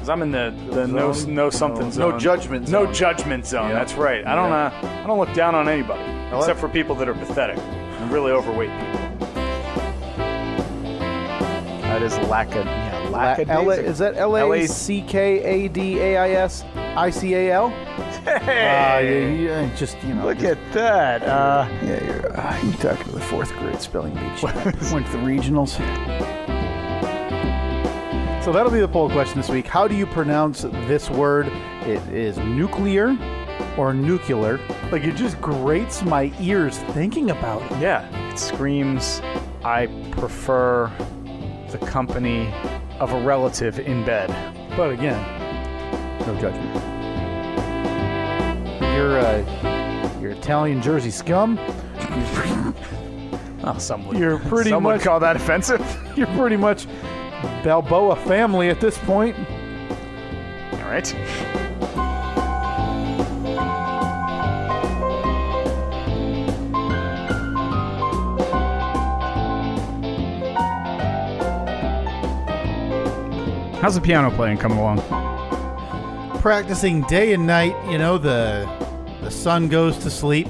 Because I'm in the no something zone. No judgment zone. No judgment zone. Yeah. That's right. I don't look down on anybody except for people that are pathetic and really overweight people. That is lackadaisical. Is that LACKADAISICAL? Hey, Look at that. You're talking to the 4th grade spelling bee. Went to the regionals. So that'll be the poll question this week. How do you pronounce this word? It is nuclear or nuclear. Like, it just grates my ears thinking about it. Yeah, it screams, I prefer the company of a relative in bed. But again, no judgment. You're Italian Jersey scum. Some would call that offensive. You're pretty much Balboa family at this point. All right. How's the piano playing coming along? Practicing day and night. The sun goes to sleep.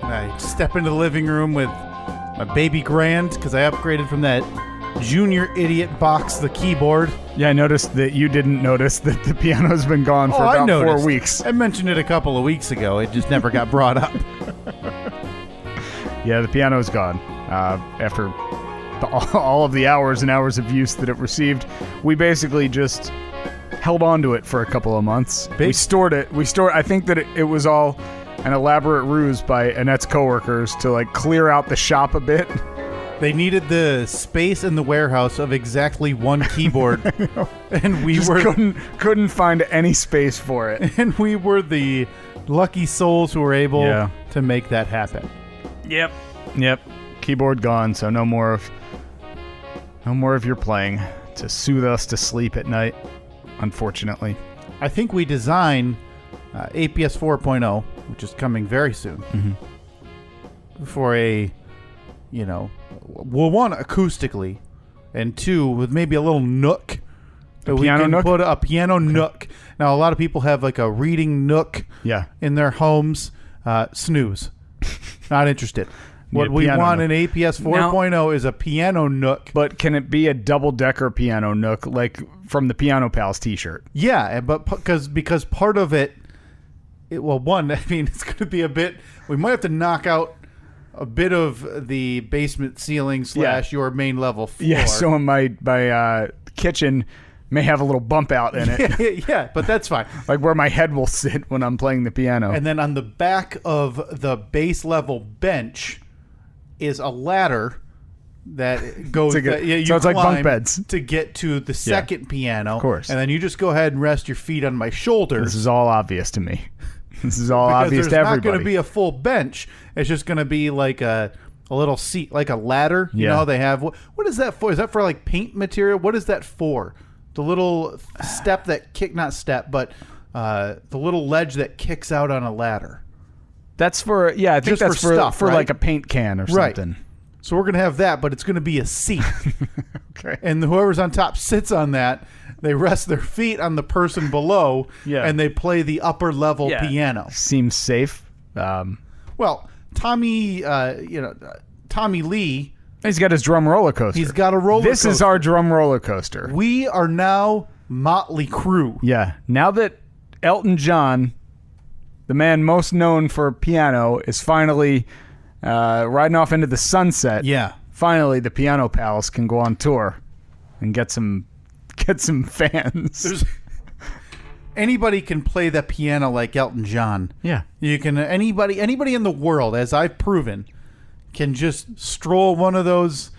I step into the living room with my baby grand because I upgraded from that Junior Idiot box, the keyboard. Yeah, I noticed that you didn't notice that the piano's been gone for about 4 weeks. I mentioned it a couple of weeks ago. It just never got brought up. Yeah, the piano's gone. After all of the hours and hours of use that it received, we basically just held on to it for a couple of months. We stored it. I think that it was all an elaborate ruse by Annette's coworkers to clear out the shop a bit. They needed the space in the warehouse of exactly one keyboard, and we couldn't find any space for it. And we were the lucky souls who were able to make that happen. Yep. Keyboard gone, so no more of your playing to soothe us to sleep at night. Unfortunately, I think we design APS 4.0, which is coming very soon, for a. One, acoustically, and two, with maybe a little nook that we can put a piano nook. Now, a lot of people have a reading nook in their homes. Snooze. Not interested. What we want in APS 4.0 is a piano nook. But can it be a double-decker piano nook, like from the Piano Pals t-shirt? Yeah, but because part of it, it's going to be a bit, we might have to knock out a bit of the basement ceiling / your main level floor. Yeah, so my kitchen may have a little bump out in it. Yeah, but that's fine. Like where my head will sit when I'm playing the piano. And then on the back of the base level bench is a ladder that goes... so it's like bunk beds. To get to the second piano. Of course. And then you just go ahead and rest your feet on my shoulders. This is all obvies to me. This is all obvious to everybody. There's not going to be a full bench. It's just going to be like a little seat, like a ladder. You know, they have... What is that for? Is that for paint material? What is that for? The little step that not step, but the little ledge that kicks out on a ladder. That's for... Yeah, I think that's for stuff, right? Like a paint can or something. Right. So we're going to have that, but it's going to be a seat. Okay. And whoever's on top sits on that. They rest their feet on the person below, and they play the upper level piano. Seems safe. Well, Tommy Lee. He's got his drum roller coaster. He's got a roller coaster. This is our drum roller coaster. We are now Motley Crue. Yeah. Now that Elton John, the man most known for piano, is finally riding off into the sunset. Yeah. Finally, the Piano Pals can go on tour and get some fans. Anybody can play the piano like Elton John. Yeah. You can anybody in the world, as I've proven, can just stroll one of those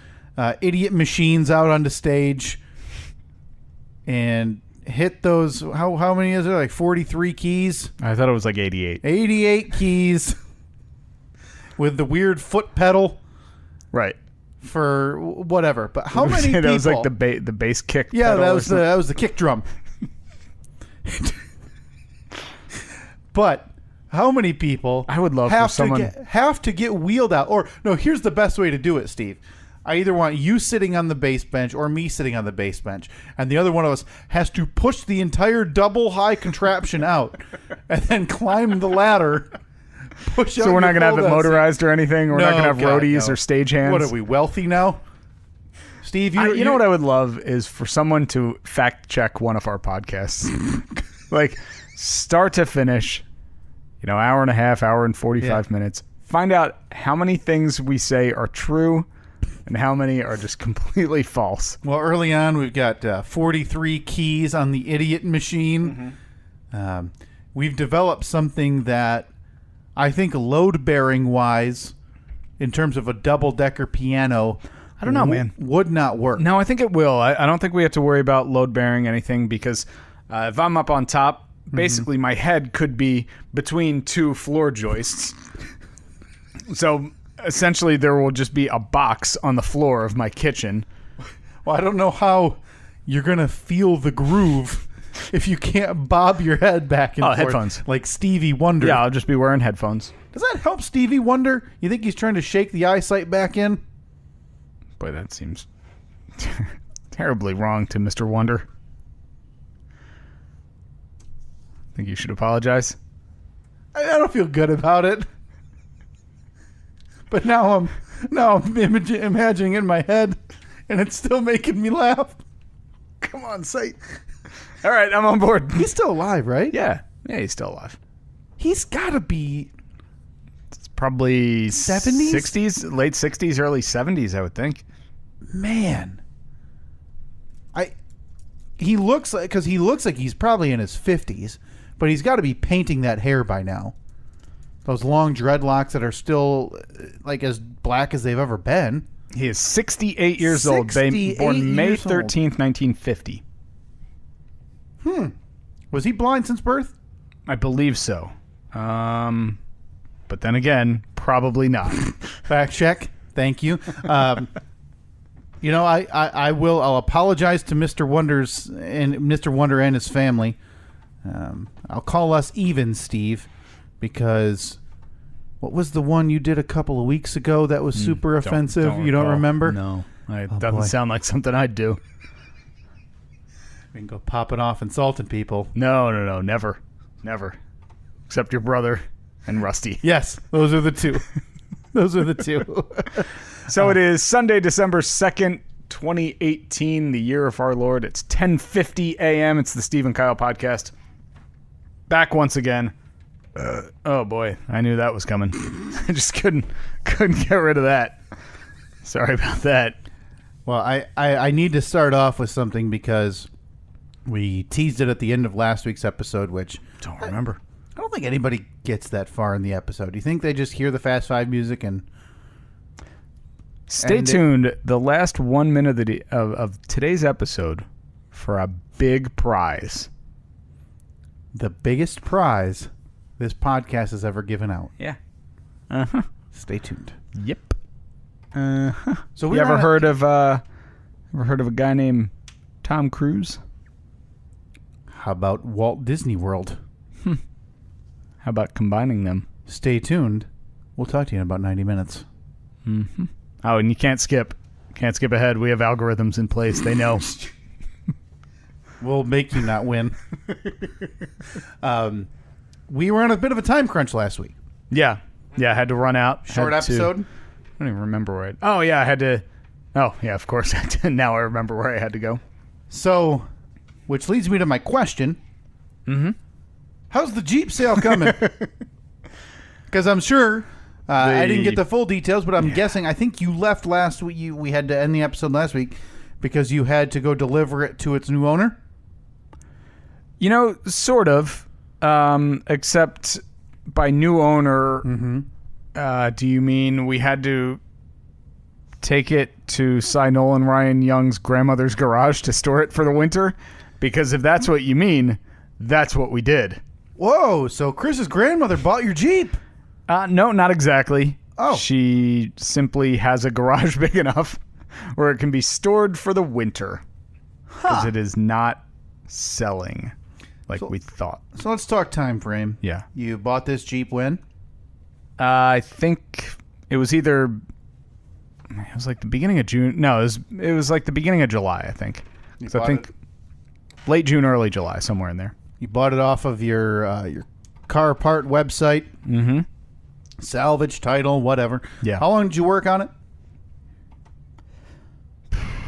idiot machines out onto stage and hit those. How many is there? Like 43 keys? I thought it was like 88. 88 keys with the weird foot pedal. Right. For whatever, but how many people? That was like the bass kick. Yeah, that was the kick drum. But how many people? I would love have for someone have to get wheeled out. Or no, here's the best way to do it, Steve. I either want you sitting on the bass bench or me sitting on the bass bench. And the other one of us has to push the entire double high contraption out and then climb the ladder. So we're not going to have it motorized or anything? We're not going to have roadies or stagehands? What, are we wealthy now? Steve, you know what I would love is for someone to fact check one of our podcasts. Like, start to finish, hour and a half, hour and 45 minutes. Find out how many things we say are true and how many are just completely false. Well, early on, we've got 43 keys on the idiot machine. Mm-hmm. We've developed something that I think load-bearing wise, in terms of a double-decker piano, I don't know, man, would not work. No, I think it will. I don't think we have to worry about load-bearing anything because if I'm up on top, basically my head could be between two floor joists. So essentially, there will just be a box on the floor of my kitchen. Well, I don't know how you're going to feel the groove if you can't bob your head back and forth. Headphones. Like Stevie Wonder. Yeah, I'll just be wearing headphones. Does that help Stevie Wonder? You think he's trying to shake the eyesight back in? Boy, that seems terribly wrong to Mr. Wonder. I think you should apologize. I don't feel good about it. But now I'm imagining it in my head, and it's still making me laugh. Come on, say. All right, I'm on board. He's still alive, right? Yeah, he's still alive. He's got to be... It's probably 70s? 60s, late 60s, early 70s, I would think. Man. He looks like he's probably in his 50s, but he's got to be painting that hair by now. Those long dreadlocks that are still like as black as they've ever been. He is 68 years old. Born May 13th, 1950. Was he blind since birth? I believe so. But then again, probably not. Fact check. Thank you. I'll apologize to Mr. Wonder and his family. I'll call us even, Steve. Because what was the one you did a couple of weeks ago that was super offensive? You don't remember? No. It doesn't sound like something I'd do. We can go popping off insulting people. No. Never. Except your brother and Rusty. Yes, those are the two. So it is Sunday, December 2nd, 2018, the year of our Lord. It's 10:50 a.m. It's the Steve and Kyle podcast. Back once again. Oh boy, I knew that was coming. I just couldn't get rid of that. Sorry about that. Well, I need to start off with something because we teased it at the end of last week's episode, which don't remember. I don't think anybody gets that far in the episode. Do you think they just hear the Fast Five music and stay tuned? The last 1 minute of today's episode for a big prize. The biggest prize this podcast has ever given out. Yeah. Stay tuned. Yep. So you ever heard of a guy named Tom Cruise? How about Walt Disney World? How about combining them? Stay tuned. We'll talk to you in about 90 minutes. Mm-hmm. Oh, and you can't skip ahead. We have algorithms in place. They know. We'll make you not win. We were on a bit of a time crunch last week. Yeah, I had to run out. Short episode? I don't even remember where I had to. Oh, yeah, of course. Now I remember where I had to go. So, which leads me to my question. Mm-hmm. How's the Jeep sale coming? Because I'm sure I didn't get the full details, but I'm guessing. I think you left last week. We had to end the episode last week because you had to go deliver it to its new owner. Sort of. Except by new owner, do you mean we had to take it to Cy Nolan Ryan Young's grandmother's garage to store it for the winter? Because if that's what you mean, that's what we did. Whoa, so Chris's grandmother bought your Jeep? No, not exactly. Oh. She simply has a garage big enough where it can be stored for the winter. Because it is not selling like we thought. So let's talk time frame. Yeah. You bought this Jeep when? I think it was either It was like the beginning of June. No, it was like the beginning of July, I think. So I think late June, early July, somewhere in there. You bought it off of your car part website. Mm-hmm. Salvage, title, whatever. Yeah. How long did you work on it?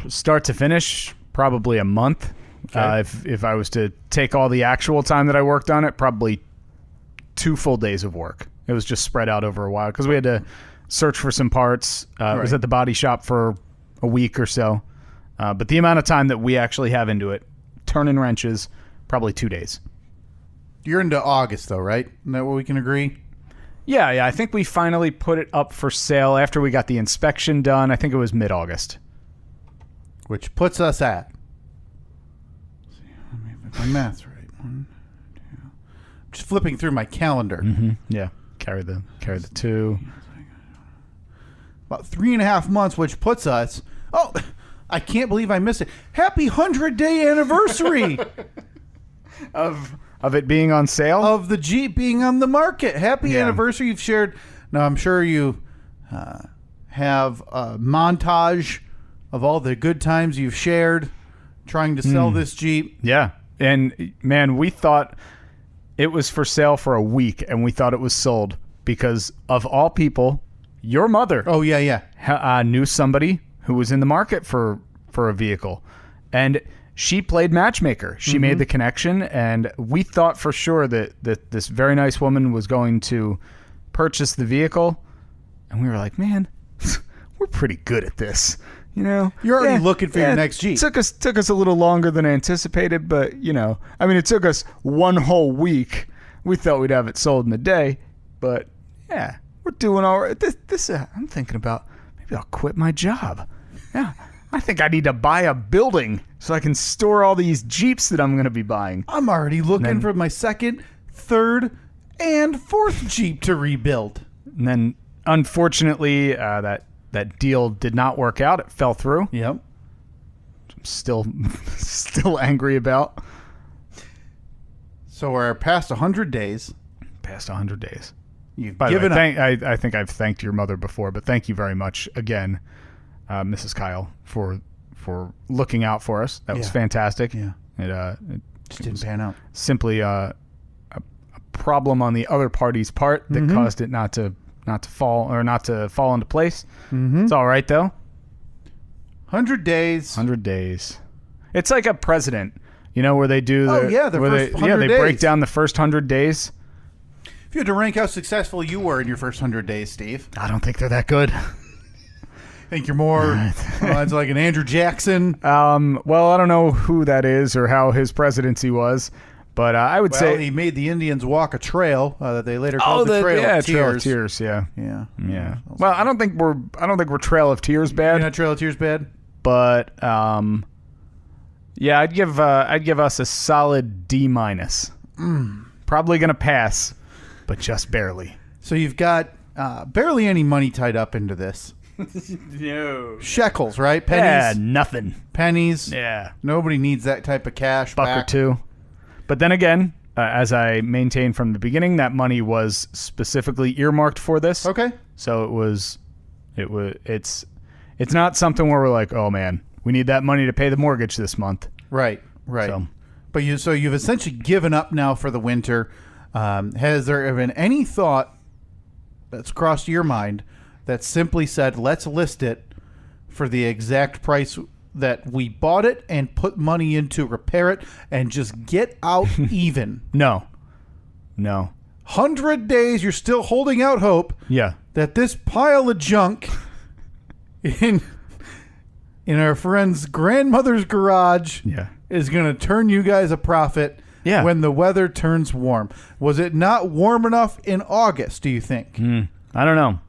Start to finish, probably a month. Okay. If I was to take all the actual time that I worked on it, probably 2 full days of work. It was just spread out over a while because we had to search for some parts. It was at the body shop for a week or so. But the amount of time that we actually have into it, turning wrenches, probably 2 days. You're into August, though, right? Isn't that what we can agree? Yeah. I think we finally put it up for sale after we got the inspection done. I think it was mid-August. Which puts us at... Let me get my math's right. 1, 2... Just flipping through my calendar. Mm-hmm. Yeah. Carry the 2. About 3.5 months, which puts us... Oh, I can't believe I missed it. Happy 100-day anniversary of it being on sale? Of the Jeep being on the market. Happy anniversary. You've shared... Now, I'm sure you have a montage of all the good times you've shared trying to sell this Jeep. Yeah. And, man, we thought it was for sale for a week, and we thought it was sold because, of all people, your mother knew somebody who was in the market for a vehicle. And she played matchmaker. She made the connection, and we thought for sure that this very nice woman was going to purchase the vehicle. And we were like, man, we're pretty good at this. You know, you're already looking for your next Jeep. Took us a little longer than anticipated, but it took us 1 whole week. We thought we'd have it sold in a day, but yeah, we're doing all right. This I'm thinking about maybe I'll quit my job. Yeah, I think I need to buy a building so I can store all these Jeeps that I'm going to be buying. I'm already looking for my 2nd, 3rd, and 4th Jeep to rebuild. And then, unfortunately, that deal did not work out. It fell through. Yep. I'm still angry about. So we're past 100 days. Past 100 days. You've given up. I think I've thanked your mother before, but thank you very much again, Mrs. Kyle, for looking out for us. That was fantastic. Yeah. It just didn't pan out. Simply a problem on the other party's part that caused it not to fall into place. It's all right though. 100 days. 100 days. It's like a president, where they do the first 100 they days. break down the first 100 days. If you had to rank how successful you were in your first 100 days, Steve. I don't think they're that good. I think you're more it's like an Andrew Jackson. Well, I don't know who that is or how his presidency was. But I would say he made the Indians walk a trail that they later called the Trail of Tears. Trail of Tears. Yeah. Well, I don't think we're Trail of Tears bad. You're not Trail of Tears bad. But I'd give us a solid D-. Probably gonna pass, but just barely. So you've got barely any money tied up into this. No shekels, right? Pennies. Yeah, nothing. Pennies. Yeah. Nobody needs that type of cash. Buck or two. But then again, as I maintained from the beginning, that money was specifically earmarked for this. Okay. So it's not something where we're like, oh man, we need that money to pay the mortgage this month. Right. But you've essentially given up now for the winter. Has there been any thought that's crossed your mind that simply said, let's list it for the exact price that we bought it and put money in to repair it and just get out even? No. 100 days, you're still holding out hope that this pile of junk in our friend's grandmother's garage is going to turn you guys a profit when the weather turns warm. Was it not warm enough in August, do you think? I don't know.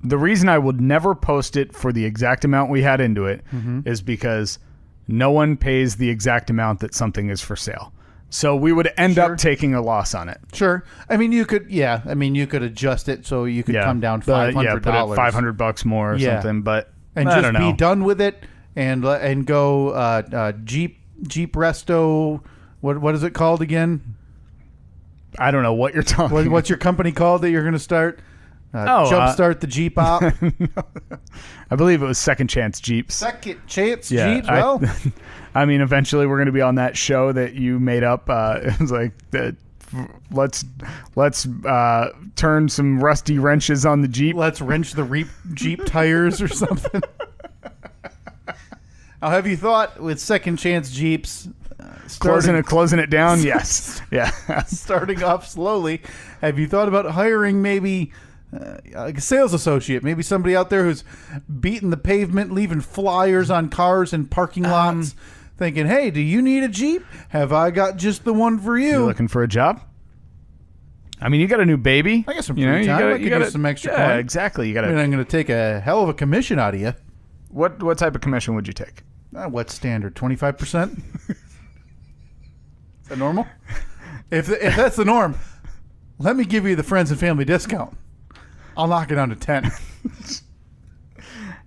The reason I would never post it for the exact amount we had into it is because no one pays the exact amount that something is for sale. So we would end up taking a loss on it. Sure. I mean, you could adjust it so you could come down $500. Put it $500 more or something, but and I just don't know. Be done with it and go Jeep Resto. What is it called again? I don't know what you're talking about. What's your company called that you're going to start? Jumpstart the Jeep op. I believe it was Second Chance Jeeps. Second Chance Jeeps? Well, I mean, eventually we're going to be on that show that you made up. It was like, let's turn some rusty wrenches on the Jeep. Let's wrench the Jeep tires or something. Now, have you thought with Second Chance Jeeps... Closing it down? Yes. Yeah. Starting off slowly. Have you thought about hiring maybe like a sales associate? Maybe somebody out there who's beating the pavement, leaving flyers on cars and parking lots, thinking, hey, do you need a Jeep? Have I got just the one for you? You looking for a job? I mean, you got a new baby. I got some free time. I could use some extra coin. Exactly. I'm going to take a hell of a commission out of you. What type of commission would you take? What's standard? 25%? Is that normal? If that's the norm, let me give you the friends and family discount. I'll knock it down to 10.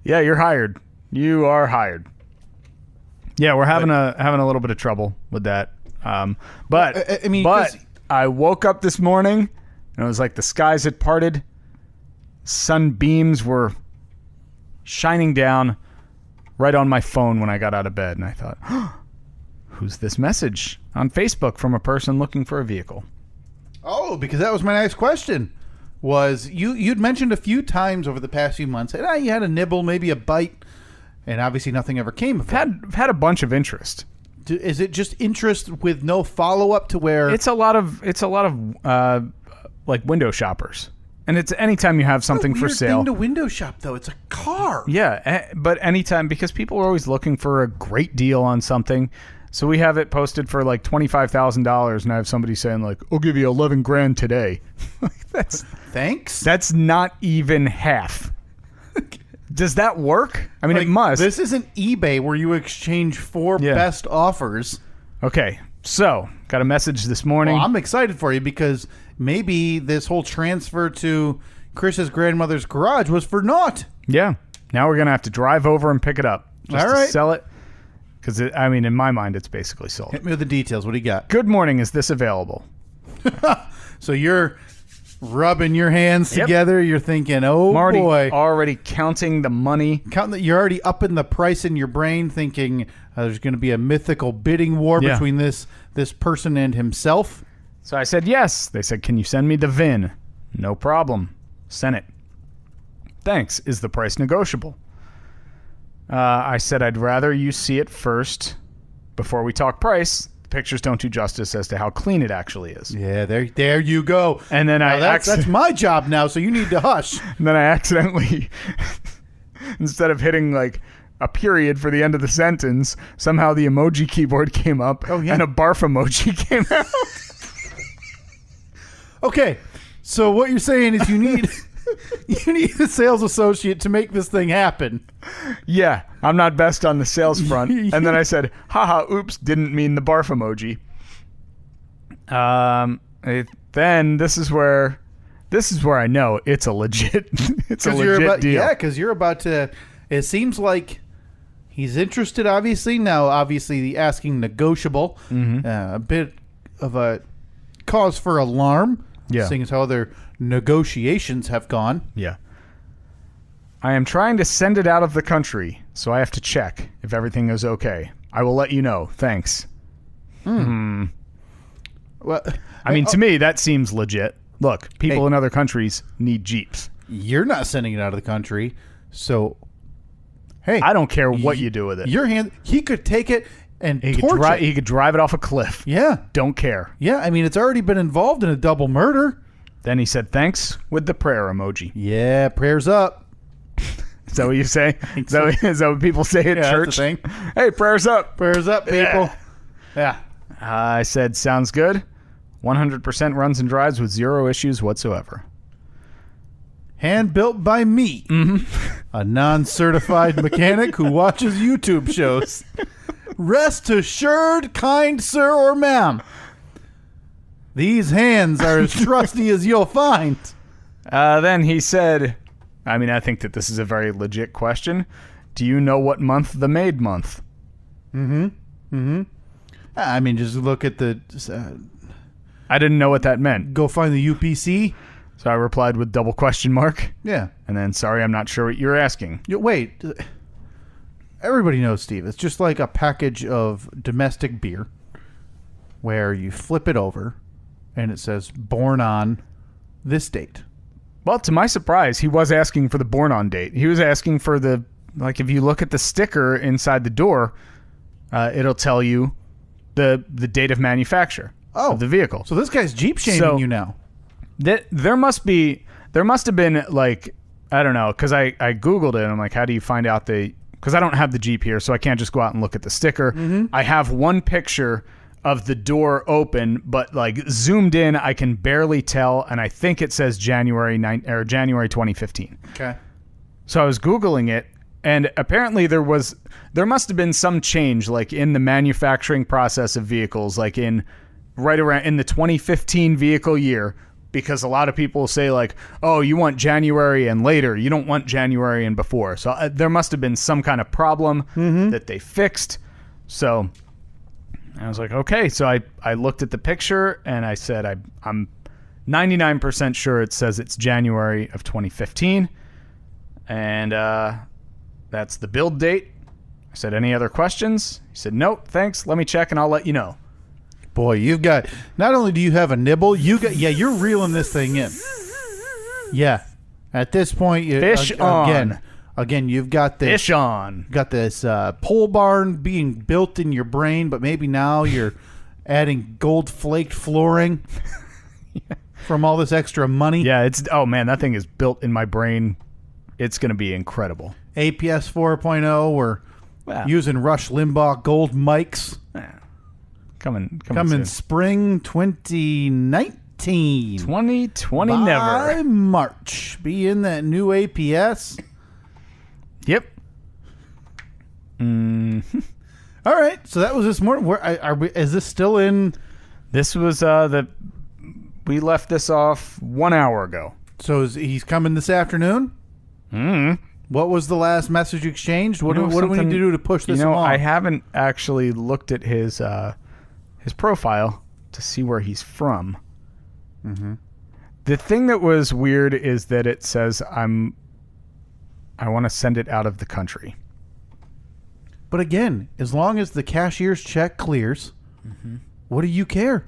Yeah, you're hired. You are hired. Yeah, we're having a little bit of trouble with that. But I woke up this morning and it was like the skies had parted. Sunbeams were shining down right on my phone when I got out of bed, and I thought, who's this message on Facebook from a person looking for a vehicle? Oh, because that was my next question. Was you'd mentioned a few times over the past few months that you had a nibble, maybe a bite, and obviously nothing ever came of it. I've had a bunch of interest. Is it just interest with no follow up to where it's a lot of like window shoppers? And it's anytime you have something for sale. Thing to window shop, though. It's a car. Yeah, but anytime, because people are always looking for a great deal on something. So we have it posted for like $25,000, and I have somebody saying like, "I'll give you $11,000 today." Thanks. That's not even half. Does that work? I mean, it must. This isn't eBay where you exchange four best offers. Okay, so got a message this morning. Well, I'm excited for you because maybe this whole transfer to Chris's grandmother's garage was for naught. Yeah. Now we're going to have to drive over and pick it up just to sell it. Because, I mean, in my mind, it's basically sold. Hit me with the details. What do you got? Good morning. Is this available? So you're rubbing your hands together. You're thinking, oh, I'm already, boy. Already counting the money. You're already upping the price in your brain, thinking there's going to be a mythical bidding war between this person and himself. So I said yes. They said, can you send me the VIN? No problem. Send it. Thanks. Is the price negotiable? I said I'd rather you see it first before we talk price. The pictures don't do justice as to how clean it actually is. Yeah, there you go. And then that's my job now, so you need to hush. And then I accidentally, instead of hitting like a period for the end of the sentence, somehow the emoji keyboard came up and a barf emoji came out. Okay, so what you're saying is you need a sales associate to make this thing happen. Yeah, I'm not best on the sales front. And then I said, haha, oops, didn't mean the barf emoji. Then this is where I know it's a legit deal. Yeah, because you're about to. It seems like he's interested. Obviously, now obviously the asking negotiable. Mm-hmm. A bit of a cause for alarm. Yeah, seeing as how other negotiations have gone. Yeah. I am trying to send it out of the country, so I have to check if everything is okay. I will let you know. Thanks. Well, I mean, to me, that seems legit. Look, people in other countries need Jeeps. You're not sending it out of the country, so hey, I don't care what you do with it. He could take it and he could drive it off a cliff. Yeah. Don't care. Yeah, I mean, it's already been involved in a double murder. Then he said, thanks, with the prayer emoji. Yeah, prayers up. Is that what you say? Is that what people say at church? That's the thing. Hey, prayers up. Prayers up, people. Yeah. I said, sounds good. 100% runs and drives with zero issues whatsoever. Hand built by me, a non-certified mechanic who watches YouTube shows. Rest assured, kind sir or ma'am, these hands are as trusty as you'll find. Then he said, I mean, I think that this is a very legit question. Do you know what month the maid month? I mean, just look at the... I didn't know what that meant. Go find the UPC. So I replied with double question mark. Yeah. And then, sorry, I'm not sure what you're asking. Wait. Everybody knows, Steve. It's just like a package of domestic beer where you flip it over and it says born on this date. Well, to my surprise, he was asking for the born on date. He was asking for the, like, if you look at the sticker inside the door, it'll tell you the date of manufacture of the vehicle. So this guy's Jeep shaming you now. There must have been, like, I don't know, because I Googled it and I'm like, how do you find out because I don't have the Jeep here, so I can't just go out and look at the sticker. Mm-hmm. I have one picture of the door open, but like zoomed in, I can barely tell, and I think it says January 2015. Okay. So I was Googling it, and apparently there must have been some change, like in the manufacturing process of vehicles, like right around in the 2015 vehicle year, because a lot of people say like, oh, you want January and later, you don't want January and before. So there must have been some kind of problem that they fixed. So I was like, okay. So I looked at the picture and I said, I'm 99% sure it says it's January of 2015. And that's the build date. I said, any other questions? He said, nope, thanks. Let me check and I'll let you know. Boy, you've got, not only do you have a nibble, you're reeling this thing in. Yeah. At this point, fish on. Again, you've got this fish on. Got this pole barn being built in your brain, but maybe now you're adding gold flaked flooring from all this extra money. Yeah, oh man, that thing is built in my brain. It's going to be incredible. APS 4.0, we're using Rush Limbaugh gold mics. Coming spring 2019. 2020 by never. March. Be in that new APS. Yep. All right. So that was this morning. Is this still in? This was we left this off 1 hour ago. So he's coming this afternoon? What was the last message you exchanged? What do we need to do to push this along? I haven't actually looked at his profile to see where he's from. Mm-hmm. The thing that was weird is that it says I want to send it out of the country. But again, as long as the cashier's check clears, what do you care?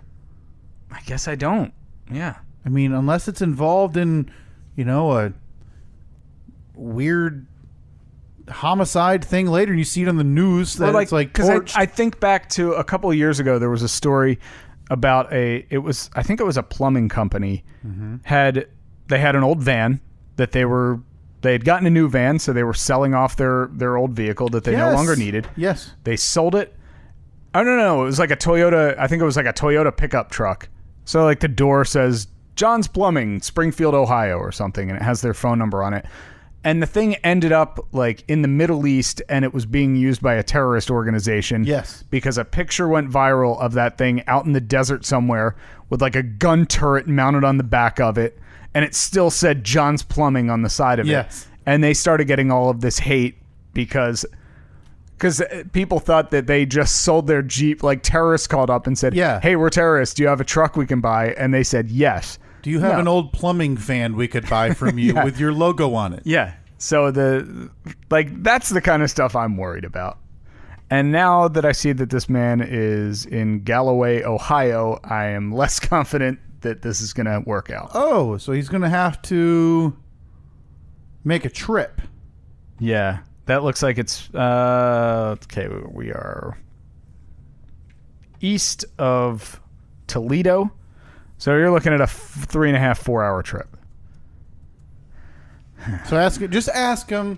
I guess I don't. Yeah. I mean, unless it's involved in, a weird homicide thing later, and you see it on the news that it's like torched. I think back to a couple of years ago, there was a story about I think it was a plumbing company. They had an old van that they had gotten a new van, so they were selling off their old vehicle that they no longer needed. Yes. They sold it. Oh, no. It was like a Toyota. I think it was like a Toyota pickup truck. So like the door says John's Plumbing, Springfield, Ohio or something, and it has their phone number on it. And the thing ended up like in the Middle East, and it was being used by a terrorist organization. Yes. Because a picture went viral of that thing out in the desert somewhere with like a gun turret mounted on the back of it. And it still said John's Plumbing on the side of it. And they started getting all of this hate because people thought that they just sold their Jeep. Like terrorists called up and said, hey, we're terrorists. Do you have a truck we can buy? And they said, yes. Do you have an old plumbing fan we could buy from you with your logo on it? Yeah. So that's the kind of stuff I'm worried about. And now that I see that this man is in Galloway, Ohio, I am less confident that this is going to work out. Oh, so he's going to have to make a trip. Yeah. That looks like it's okay. We are east of Toledo. So you're looking at a 3.5, 4 hour trip. So ask him,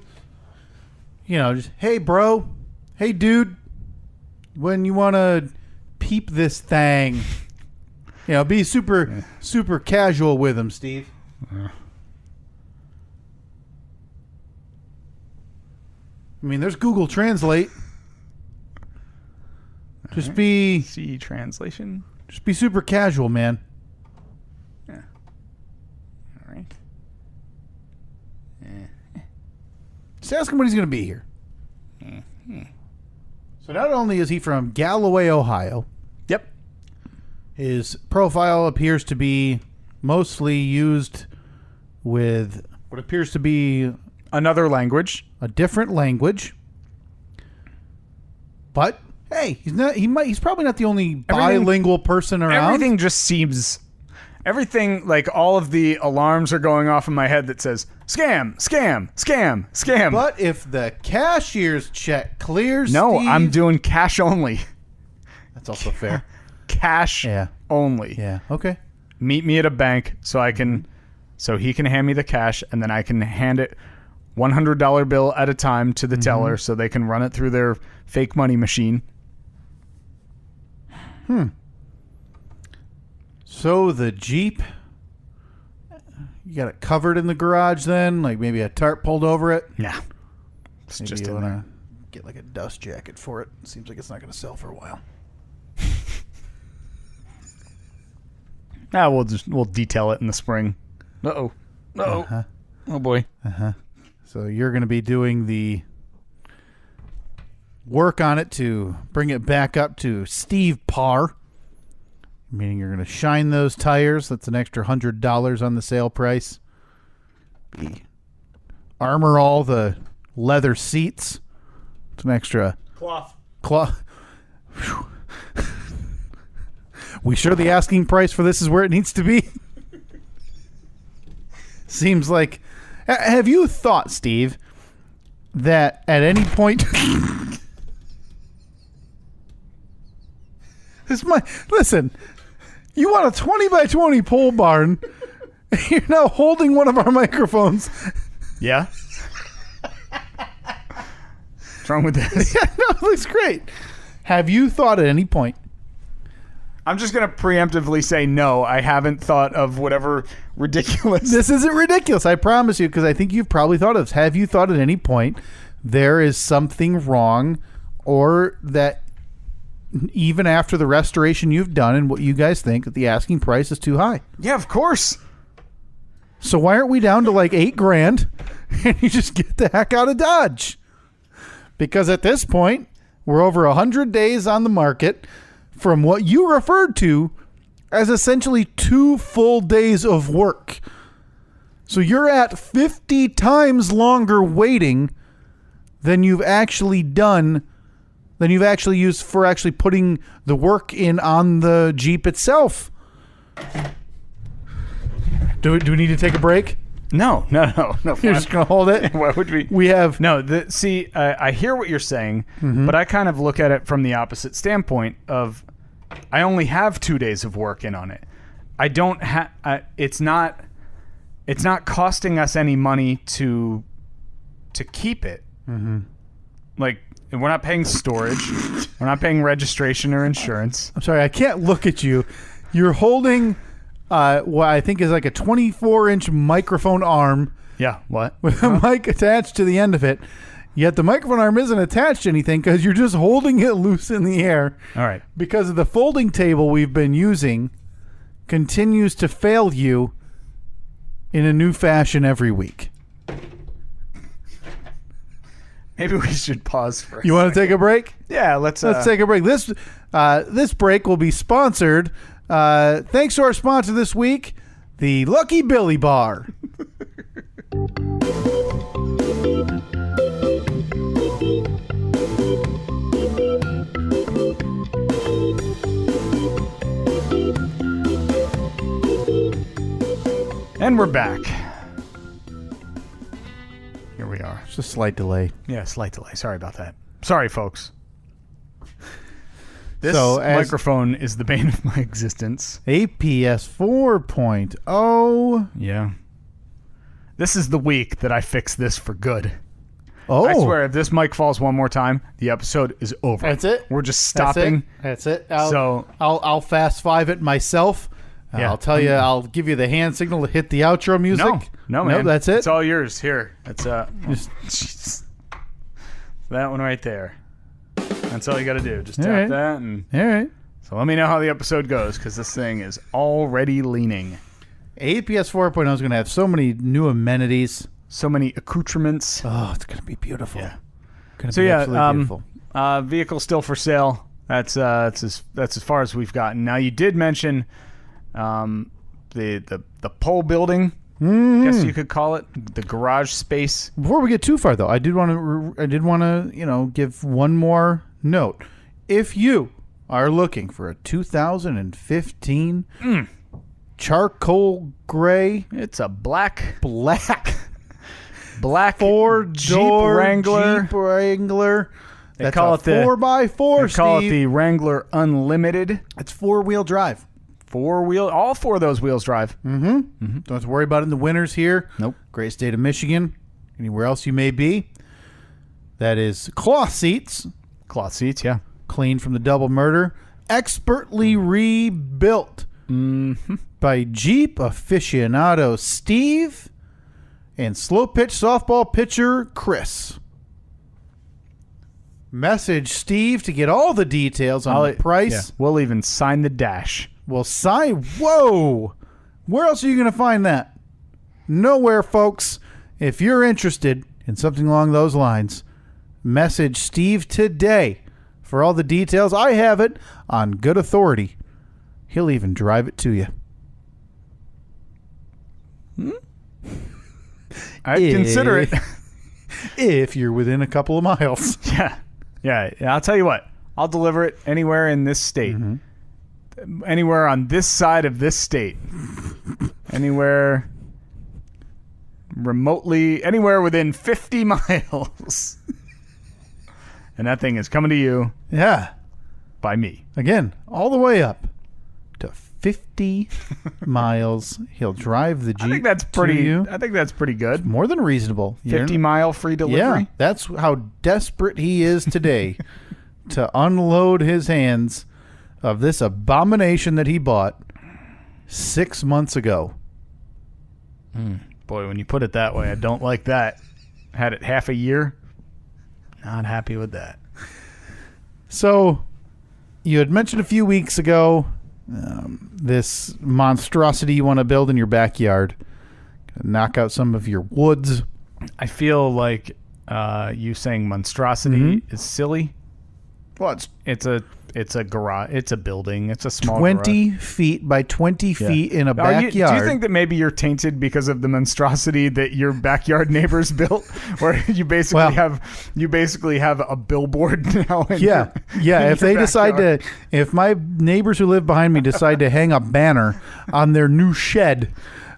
hey bro, hey dude, when you want to peep this thing, be super casual with him, Steve. I mean, there's Google Translate. Just be see translation. Just be super casual, man. Yeah. All right. Just ask him when he's going to be here. So not only is he from Galloway, Ohio. Yep. His profile appears to be mostly used with what appears to be another language, a different language. But hey, he's probably not the only bilingual person around. Everything just seems... Everything, like all of the alarms are going off in my head that says, scam, scam, scam, scam. But if the cashier's check clears, no, Steve, I'm doing cash only. That's also fair. Cash only. Yeah, okay. Meet me at a bank so he can hand me the cash, and then I can hand it $100 bill at a time to the teller so they can run it through their fake money machine. So the Jeep, you got it covered in the garage then? Like maybe a tarp pulled over it? Yeah. It's maybe just you want to get like a dust jacket for it. Seems like it's not going to sell for a while. We'll detail it in the spring. Uh-oh. Uh-oh. Uh-huh. Oh, boy. Uh-huh. So you're going to be doing the work on it to bring it back up to Steve par. Meaning you're going to shine those tires. That's an extra $100 on the sale price. Armor all the leather seats. It's an extra cloth. We sure the asking price for this is where it needs to be? Seems like... Have you thought, Steve, that at any point... Listen, you want a 20 by 20 pole barn. You're now holding one of our microphones. Yeah. What's wrong with this? Yeah, no, it looks great. Have you thought at any point? I'm just going to preemptively say no. I haven't thought of whatever ridiculous. This isn't ridiculous, I promise you, because I think you've probably thought of this. Have you thought at any point there is something wrong, or that even after the restoration you've done and what you guys think that the asking price is too high? Yeah, of course. So why aren't we down to like $8,000 and you just get the heck out of Dodge? Because at this point, we're over 100 days on the market from what you referred to as essentially 2 full days of work. So you're at 50 times longer waiting than you've actually done, than you've actually used for actually putting the work in on the Jeep itself. Do we need to take a break? No. You're just going to hold it? Why would we? We have... No, I hear what you're saying, but I kind of look at it from the opposite standpoint of I only have 2 days of work in on it. I don't have... It's not costing us any money to keep it. Mm-hmm. Like, we're not paying storage. We're not paying registration or insurance. I'm sorry, I can't look at you. You're holding... what I think is like a 24-inch microphone arm. Yeah, what? With a mic attached to the end of it. Yet the microphone arm isn't attached to anything because you're just holding it loose in the air. All right. Because of the folding table we've been using continues to fail you in a new fashion every week. Maybe we should pause for a You want to take a break? Yeah, let's take a break. This break will be sponsored... thanks to our sponsor this week, the Lucky Billy Bar. And we're back. Here we are. Just a slight delay. Yeah, slight delay. Sorry about that. Sorry, folks. This microphone is the bane of my existence. APS 4.0. Yeah. This is the week that I fix this for good. Oh. I swear, if this mic falls one more time, the episode is over. That's it? We're just stopping. That's it. I'll fast 5 it myself. Yeah. I'll tell you, I'll give you the hand signal to hit the outro music. No, man. That's it? It's all yours. Here. That's that one right there. That's all you got to do. Just tap that. And all right. So let me know how the episode goes, because this thing is already leaning. APS 4.0 is going to have so many new amenities. So many accoutrements. Oh, it's going to be beautiful. Yeah. Absolutely beautiful. Vehicle still for sale. That's as far as we've gotten. Now, you did mention the pole building Guess you could call it the garage space. Before we get too far, though, I did want to give one more note. If you are looking for a 2015 charcoal gray, it's a black four-door Jeep Wrangler. They call it the 4x4. They call it the Wrangler Unlimited. It's 4-wheel drive. All 4 of those wheels drive. Don't have to worry about it in the winters here. Nope. Great state of Michigan. Anywhere else you may be. That is cloth seats. Cloth seats, yeah. Clean from the double murder. Expertly rebuilt by Jeep aficionado Steve and slow pitch softball pitcher Chris. Message Steve to get all the details on the price. Yeah. We'll even sign the dash. We'll sign. Whoa! Where else are you going to find that? Nowhere, folks. If you're interested in something along those lines, message Steve today for all the details. I have it on good authority. He'll even drive it to you. I'd consider it. If you're within a couple of miles. Yeah. I'll tell you what. I'll deliver it anywhere in this state. Anywhere on this side of this state. Anywhere within 50 miles. And that thing is coming to you. Yeah. By me. Again, all the way up to 50 miles. He'll drive the Jeep. I think that's pretty good. It's more than reasonable. 50-mile free delivery. Yeah, that's how desperate he is today to unload his hands of this abomination that he bought 6 months ago. Boy, when you put it that way, I don't like that. Had it half a year. Not happy with that. So, you had mentioned a few weeks ago this monstrosity you want to build in your backyard. Knock out some of your woods. I feel like you saying monstrosity is silly. Well, it's a garage. It's a building. It's a small 20 garage. feet by 20 feet in a backyard. Do you think that maybe you're tainted because of the monstrosity that your backyard neighbors built, where you basically have a billboard now? If they decide if my neighbors who live behind me decide to hang a banner on their new shed,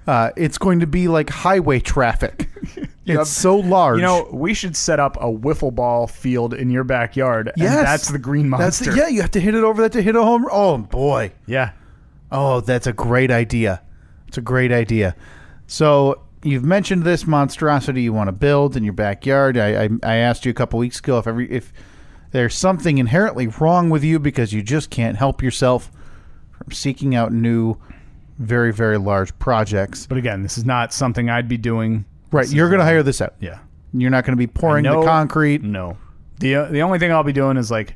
it's going to be like highway traffic. It's so large. We should set up a wiffle ball field in your backyard. Yes. And that's the green monster. You have to hit it over that to hit a home run. Oh, boy. Yeah. Oh, that's a great idea. It's a great idea. So you've mentioned this monstrosity you want to build in your backyard. I asked you a couple weeks ago if there's something inherently wrong with you because you just can't help yourself from seeking out new, very, very large projects. But again, this is not something I'd be doing. Right, you're going to hire this out. Yeah. You're not going to be pouring the concrete. No. The only thing I'll be doing is like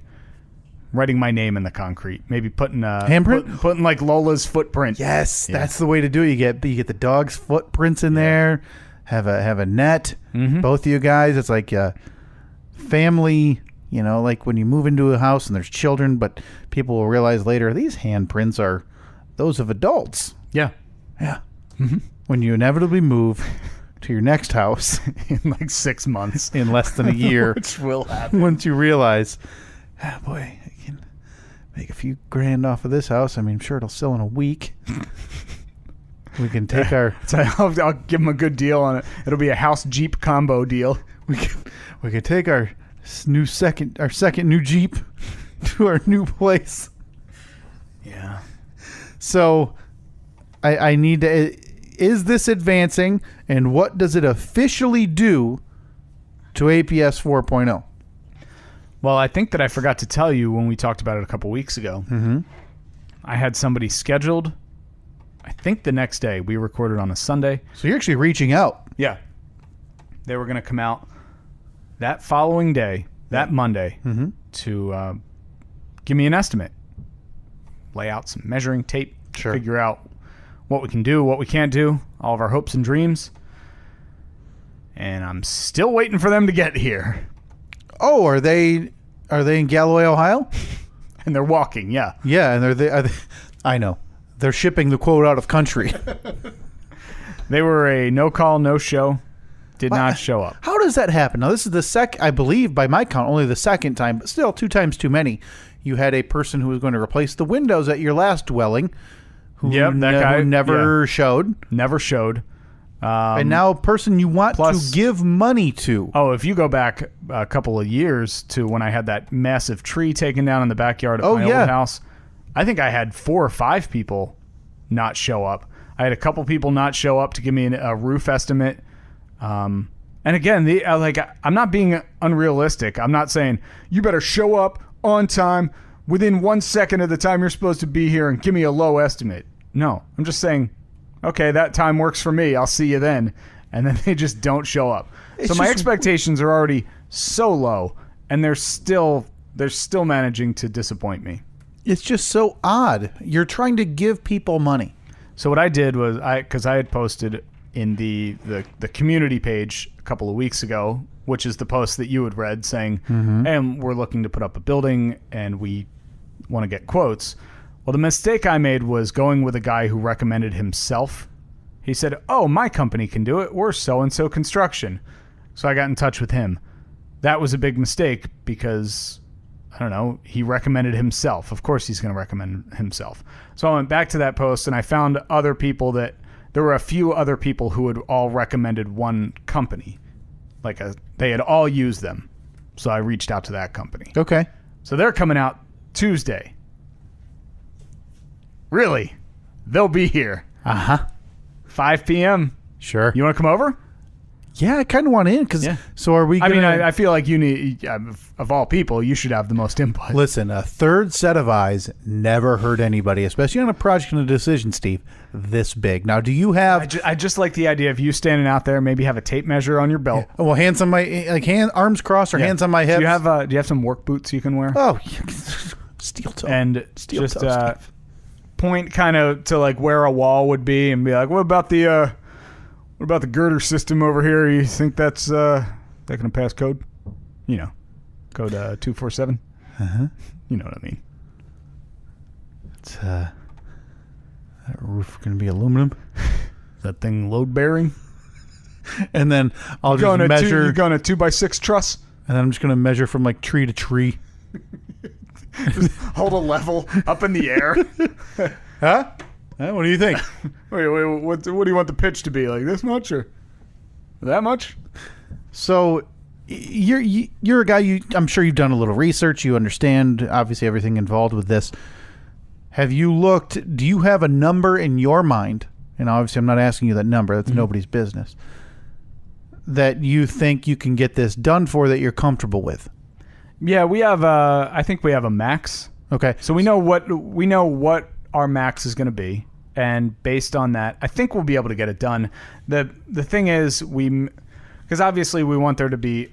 writing my name in the concrete. Maybe putting handprint, putting like Lola's footprint. Yes, that's the way to do it. You get the dog's footprints in there. Have a net. Both of you guys. It's like a family. Like when you move into a house and there's children, but people will realize later these handprints are those of adults. Yeah. When you inevitably move to your next house in like 6 months, in less than a year, which will happen once you realize, boy, I can make a few grand off of this house. I mean, I'm sure it'll sell in a week. We can take I'll give them a good deal on it. It'll be a house Jeep combo deal. We can take our second new Jeep to our new place. Yeah. So I need to. Is this advancing, and what does it officially do to APS 4.0? Well, I think that I forgot to tell you when we talked about it a couple weeks ago. I had somebody scheduled, I think the next day. We recorded on a Sunday. So you're actually reaching out. Yeah. They were going to come out that following day, that Monday, to give me an estimate. Lay out some measuring tape, figure out what we can do, what we can't do, all of our hopes and dreams. And I'm still waiting for them to get here. Oh, are they in Galloway, Ohio? And they're walking, yeah. Yeah, and I know. They're shipping the quote out of country. They were a no call, no show. Did not show up. How does that happen? Now, this is the I believe by my count, only the second time, but still 2 times too many. You had a person who was going to replace the windows at your last dwelling who, that guy, who never showed. Never showed. And now a person you want to give money to. Oh, if you go back a couple of years to when I had that massive tree taken down in the backyard of my old house, I think I had 4 or 5 people not show up. I had a couple people not show up to give me a roof estimate. And again, I'm not being unrealistic. I'm not saying you better show up on time within 1 second of the time you're supposed to be here and give me a low estimate. No, I'm just saying, okay, that time works for me. I'll see you then. And then they just don't show up. So my expectations are already so low, and they're still managing to disappoint me. It's just so odd. You're trying to give people money. So what I did was because I had posted in the community page a couple of weeks ago, which is the post that you had read saying, hey, we're looking to put up a building and we want to get quotes. Well, the mistake I made was going with a guy who recommended himself. He said, oh, my company can do it. We're so-and-so construction. So I got in touch with him. That was a big mistake because, I don't know, he recommended himself. Of course he's going to recommend himself. So I went back to that post and I found other people there were a few other people who had all recommended one company. They had all used them. So I reached out to that company. Okay. So they're coming out Tuesday. Really? They'll be here. 5 p.m. Sure. You want to come over? Yeah, I kind of want in because. Yeah. So are we? I feel like you need, of all people, you should have the most input. Listen, a third set of eyes never hurt anybody, especially on a project and a decision, Steve, this big. Now, do you have? I just like the idea of you standing out there. Maybe have a tape measure on your belt. Yeah. Well, hands on my arms crossed or hands on my hips. Do you have some work boots you can wear? Oh, steel toe. And steel toe, point kind of to where a wall would be, and be like, what about the girder system over here? You think that's that going to pass code? You know, code 247. You know what I mean. It's that roof going to be aluminum? Is that thing load bearing? And then I'll just measure. You're going a 2x6 truss, and then I'm just going to measure from tree to tree. Just hold a level up in the air. Huh? What do you think? Wait, what do you want the pitch to be? Like this much or that much? So you're a guy, I'm sure you've done a little research. You understand, obviously, everything involved with this. Have you looked, do you have a number in your mind? And obviously, I'm not asking you that number. That's nobody's business. That you think you can get this done for that you're comfortable with? Yeah, we have. I think we have a max. Okay, so we know what our max is going to be, and based on that, I think we'll be able to get it done. The thing is, because obviously we want there to be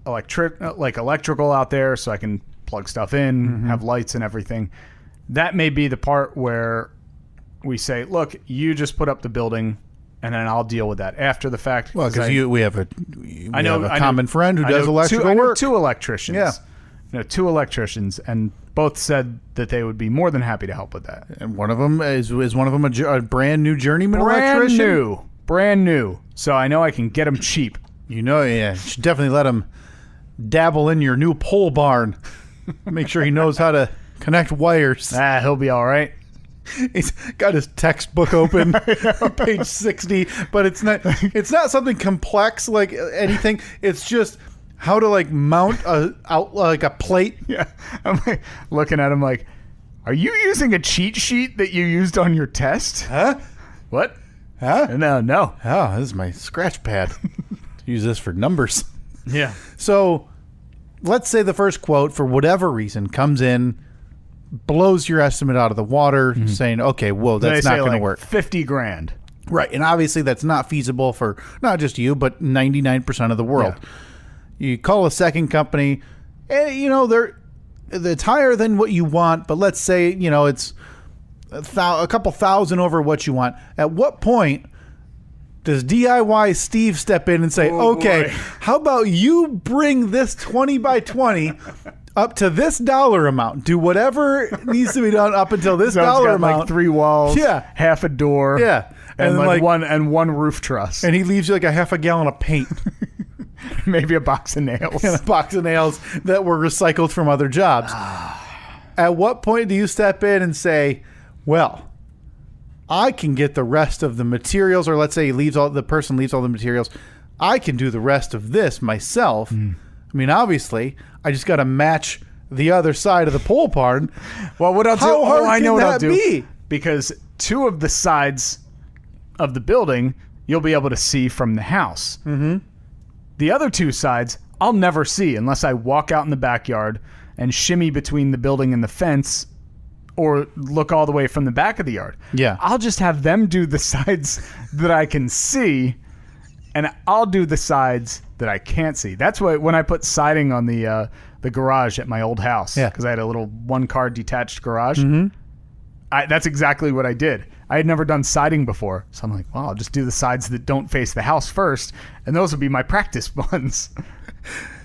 electrical out there, so I can plug stuff in, have lights and everything. That may be the part where we say, look, you just put up the building, and then I'll deal with that after the fact. Well, because we have a common friend who does electrical work. 2 electricians. Yeah. 2 electricians, and both said that they would be more than happy to help with that. And one of them is one of them a brand new journeyman electrician? Brand new. So I know I can get him cheap. You should definitely let him dabble in your new pole barn. Make sure he knows how to connect wires. He'll be all right. He's got his textbook open, page 60, but it's not something complex like anything. It's just how to mount a plate. Yeah, I'm looking at him like, are you using a cheat sheet that you used on your test? Huh? What? Huh? No. Oh, this is my scratch pad. Use this for numbers. Yeah. So, let's say the first quote, for whatever reason, comes in, blows your estimate out of the water, saying, okay, whoa, that's not going to work. $50,000. Right, and obviously that's not feasible for not just you, but 99% of the world. Yeah. You call a second company, it's higher than what you want, but let's say, it's a couple thousand over what you want. At what point does DIY Steve step in and say, okay, how about you bring this 20 by 20 up to this dollar amount? Do whatever needs to be done up until this dollar amount. 3 walls, half a door. Yeah. and like one roof truss. And he leaves you like a half a gallon of paint. Maybe a box of nails. And a box of nails that were recycled from other jobs. At what point do you step in and say, well, I can get the rest of the materials, or let's say the person leaves all the materials. I can do the rest of this myself. I mean, obviously, I just got to match the other side of the pole barn. Well, what I'll do? How hard I know can what I'll that do. be? Because 2 of the sides of the building you'll be able to see from the house. Mm-hmm. The other 2 sides I'll never see unless I walk out in the backyard and shimmy between the building and the fence, or look all the way from the back of the yard. Yeah. I'll just have them do the sides that I can see, and I'll do the sides that I can't see. That's why when I put siding on the garage at my old house, because I had a little 1-car detached garage, that's exactly what I did. I had never done siding before, so I'm like, well, I'll just do the sides that don't face the house first, and those will be my practice ones.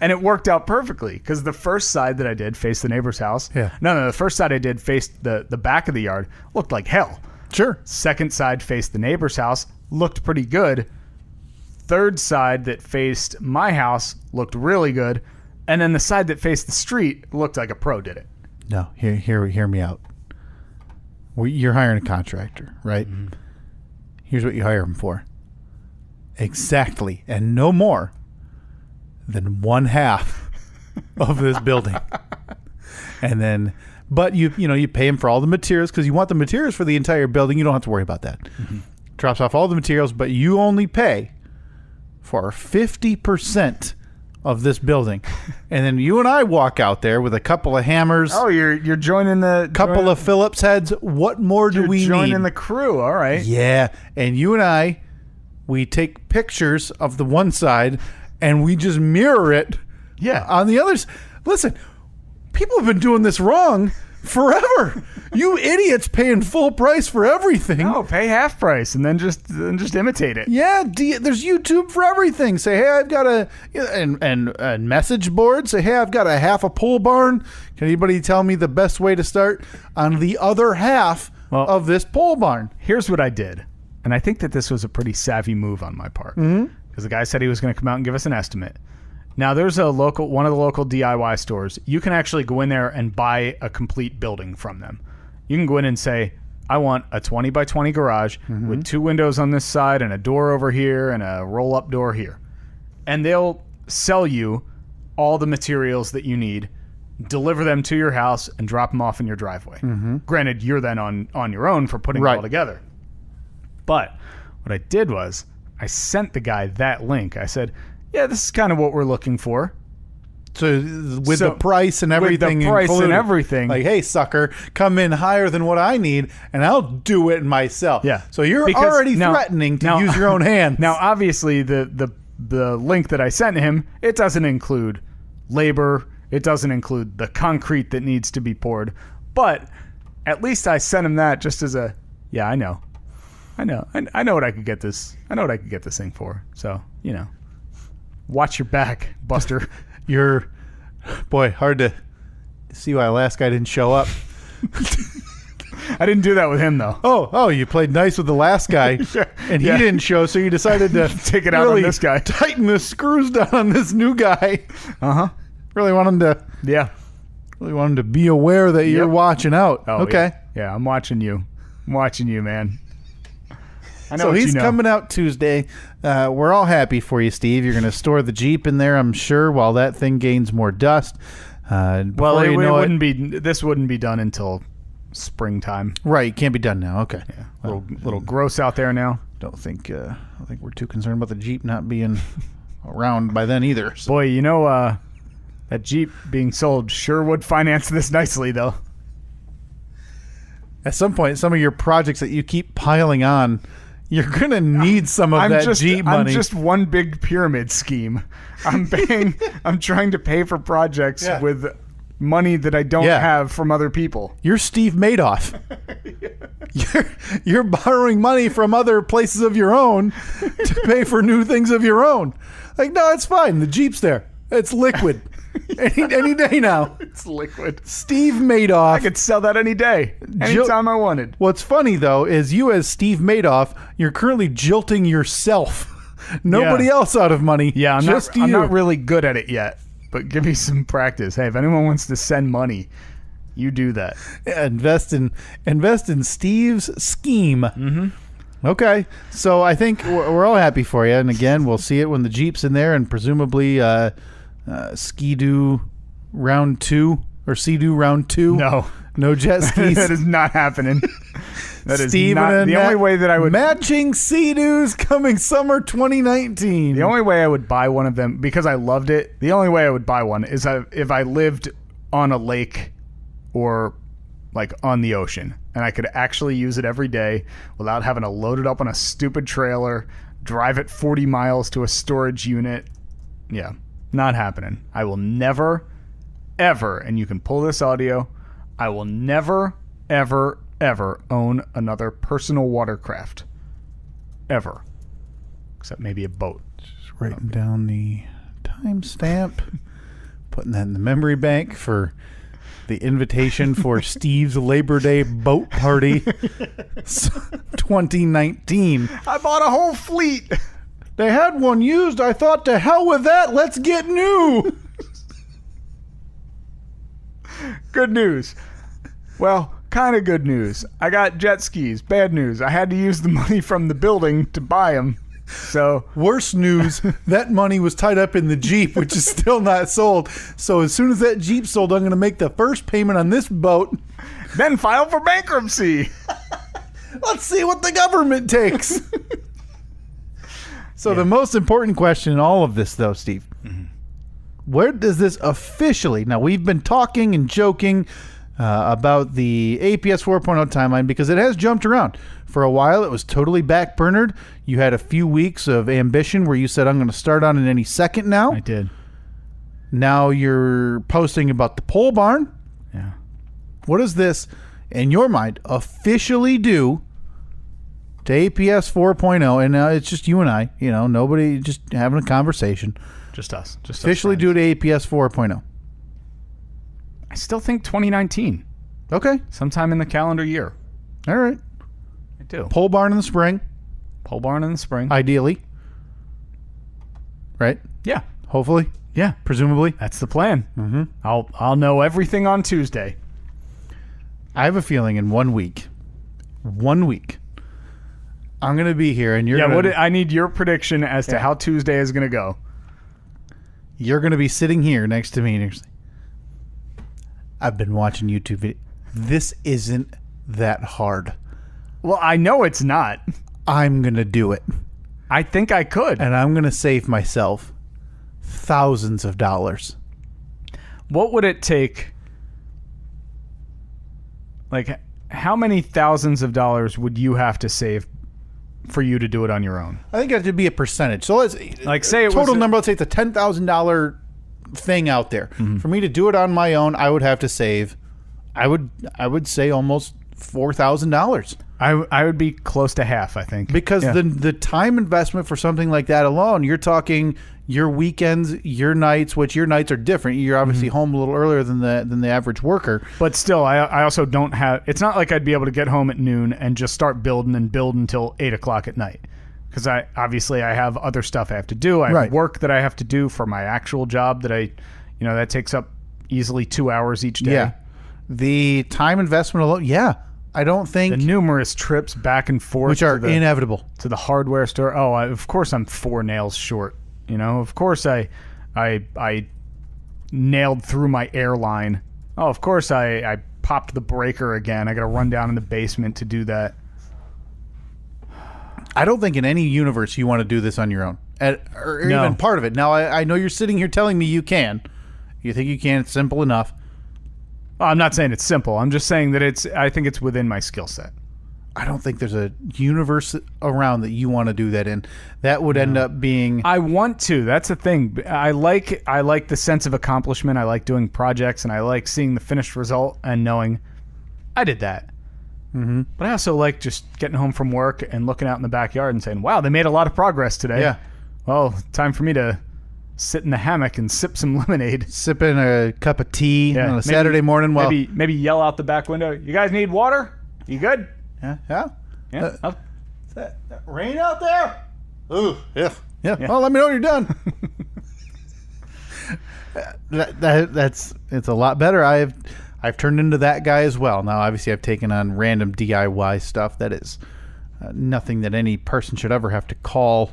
And it worked out perfectly, because the first side that I did faced the neighbor's house. No, the first side I did faced the back of the yard. Looked like hell. Sure. Second side faced the neighbor's house. Looked pretty good. Third side that faced my house looked really good. And then the side that faced the street looked like a pro did it. No, hear me out. You're hiring a contractor, right? Mm-hmm. Here's what you hire him for. Exactly, and no more than 1/2 of this building. And then, but you pay him for all the materials, because you want the materials for the entire building. You don't have to worry about that. Mm-hmm. Drops off all the materials, but you only pay for 50% of this building. And then you and I walk out there with a couple of hammers. Oh, you're joining the couple of Phillips heads. What more do we need? You're joining the crew. All right. Yeah, and you and I, we take pictures of the one side and we just mirror it. Yeah. On the others. Listen, people have been doing this wrong forever. You idiots paying full price for everything. No, pay half price and then just imitate it. Yeah, there's YouTube for everything. Say, hey, I've got and message board. Say, hey, I've got a half a pole barn. Can anybody tell me the best way to start on the other half of this pole barn? Here's what I did, and I think that this was a pretty savvy move on my part, because the guy said he was going to come out and give us an estimate. Now, there's one of the local DIY stores. You can actually go in there and buy a complete building from them. You can go in and say, I want a 20 by 20 garage with 2 windows on this side and a door over here and a roll-up door here. And they'll sell you all the materials that you need, deliver them to your house, and drop them off in your driveway. Granted, you're then on your own for putting it all together. But what I did was I sent the guy that link. I said, yeah, this is kind of what we're looking for. So the price and everything. With the price included. And everything. Like, hey, sucker, come in higher than what I need, and I'll do it myself. Yeah. So you're already threatening to use your own hands. Now, obviously, the link that I sent him, it doesn't include labor. It doesn't include the concrete that needs to be poured. But at least I sent him that just as I know what I could get this. I know what I could get this thing for. So, watch your back, Buster. Hard to see why last guy didn't show up. I didn't do that with him, though. Oh, you played nice with the last guy, and he didn't show, so you decided to take it out on this guy. Tighten the screws down on this new guy. Really want him to. Yeah. Really want him to be aware that you're watching out. Oh, okay. Yeah, I'm watching you. I'm watching you, man. I know. So he's coming out Tuesday. We're all happy for you, Steve. You're going to store the Jeep in there, I'm sure, while that thing gains more dust. This wouldn't be done until springtime. Right, can't be done now. Okay. Yeah. Little gross out there now. Don't think we're too concerned about the Jeep not being around by then either. So. Boy, that Jeep being sold sure would finance this nicely, though. At some point, some of your projects that you keep piling on, you're going to need some of Jeep money. I'm just one big pyramid scheme. I'm trying to pay for projects with money that I don't have from other people. You're Steve Madoff. You're borrowing money from other places of your own to pay for new things of your own. Like, no, it's fine. The Jeep's there. It's liquid. any day now. It's liquid. Steve Madoff. I could sell that any day, anytime I wanted. What's funny, though, is you as Steve Madoff, you're currently jilting yourself. Nobody else out of money. Yeah, I'm not really good at it yet, but give me some practice. Hey, if anyone wants to send money, you do that. Yeah, invest in Steve's scheme. Mm-hmm. Okay, so I think we're all happy for you, and again, we'll see it when the Jeep's in there, and presumably Ski-Doo round 2 or Sea-Doo round 2. No jet skis. That is not happening. That Steve is not the only way that I would matching Sea-Doos coming summer 2019. The only way I would buy one of them, because I loved it. The only way I would buy one is if I lived on a lake or like on the ocean, and I could actually use it every day without having to load it up on a stupid trailer, drive it 40 miles to a storage unit. Yeah, not happening. I will never, ever, and you can pull this audio, I will never, ever, ever own another personal watercraft. Ever. Except maybe a boat. Just writing down the timestamp, putting that in the memory bank for the invitation for Steve's Labor Day boat party 2019. I bought a whole fleet. They had one used. I thought, to hell with that. Let's get new. Good news. Well, kind of good news. I got jet skis. Bad news. I had to use the money from the building to buy them. So worse news, that money was tied up in the Jeep, which is still not sold. So as soon as that Jeep sold, I'm going to make the first payment on this boat. Then file for bankruptcy. Let's see what the government takes. So the most important question in all of this, though, Steve, where does this officially... Now, we've been talking and joking about the APS 4.0 timeline because it has jumped around. For a while, it was totally backburnered. You had a few weeks of ambition where you said, I'm going to start on it any second now. I did. Now you're posting about the pole barn. Yeah. What does this, in your mind, officially do to APS 4.0? And it's just you and I, nobody, just having a conversation. Just us. Just officially us do to APS 4.0. I still think 2019. Okay. Sometime in the calendar year. All right. I do. Pole barn in the spring. Pole barn in the spring. Ideally. Right? Yeah. Hopefully. Yeah. Presumably. That's the plan. Mm-hmm. I'll know everything on Tuesday. I have a feeling in 1 week, I'm going to be here and you're I need your prediction as to how Tuesday is going to go. You're going to be sitting here next to me and you're saying, I've been watching YouTube videos. This isn't that hard. Well, I know it's not. I'm going to do it. I think I could. And I'm going to save myself thousands of dollars. What would it take? Like, how many thousands of dollars would you have to save for you to do it on your own? I think it would be a percentage. So let's say it total was number. Let's say it's a $10,000 thing out there. Mm-hmm. For me to do it on my own, I would have to save. I would say almost $4,000. I would be close to half, I think, because the time investment for something like that alone, you're talking your weekends, your nights, which your nights are different. You're obviously home a little earlier than the average worker. But still, I also don't have. It's not like I'd be able to get home at noon and just start building and build until 8 o'clock at night. Because I have other stuff I have to do. I have work that I have to do for my actual job that that takes up easily 2 hours each day. Yeah. The time investment alone, I don't think... The numerous trips back and forth. Which are inevitable. To the hardware store. Oh, of course I'm 4 nails short. Of course I nailed through my airline. Oh, of course I popped the breaker again. I got to run down in the basement to do that. I don't think in any universe you want to do this on your own. Or even part of it. Now, I know you're sitting here telling me you can. You think you can. It's simple enough. Well, I'm not saying it's simple. I'm just saying that I think it's within my skill set. I don't think there's a universe around that you want to do that in. That would end up being... I want to. That's the thing. I like the sense of accomplishment. I like doing projects, and I like seeing the finished result and knowing I did that. Mm-hmm. But I also like just getting home from work and looking out in the backyard and saying, wow, they made a lot of progress today. Yeah. Well, time for me to sit in the hammock and sip some lemonade. Sipping a cup of tea on a Saturday morning. Well, maybe yell out the back window. You guys need water? You good? Yeah. Yeah. Is that rain out there? Ooh, yeah. Well, let me know when you're done. It's a lot better. I've turned into that guy as well. Now, obviously, I've taken on random DIY stuff that is nothing that any person should ever have to call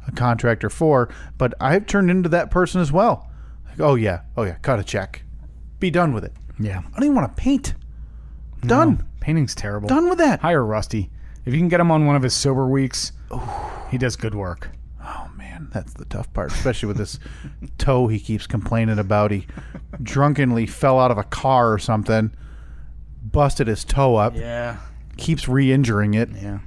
a contractor for. But I've turned into that person as well. Like, oh yeah, cut a check, be done with it. Yeah, I don't even want to paint. Done. No, painting's terrible. Done with that. Hire Rusty. If you can get him on one of his sober weeks, he does good work. Oh man, that's the tough part, especially with this toe he keeps complaining about. He drunkenly fell out of a car or something, busted his toe up. Yeah. Keeps re-injuring it. Yeah.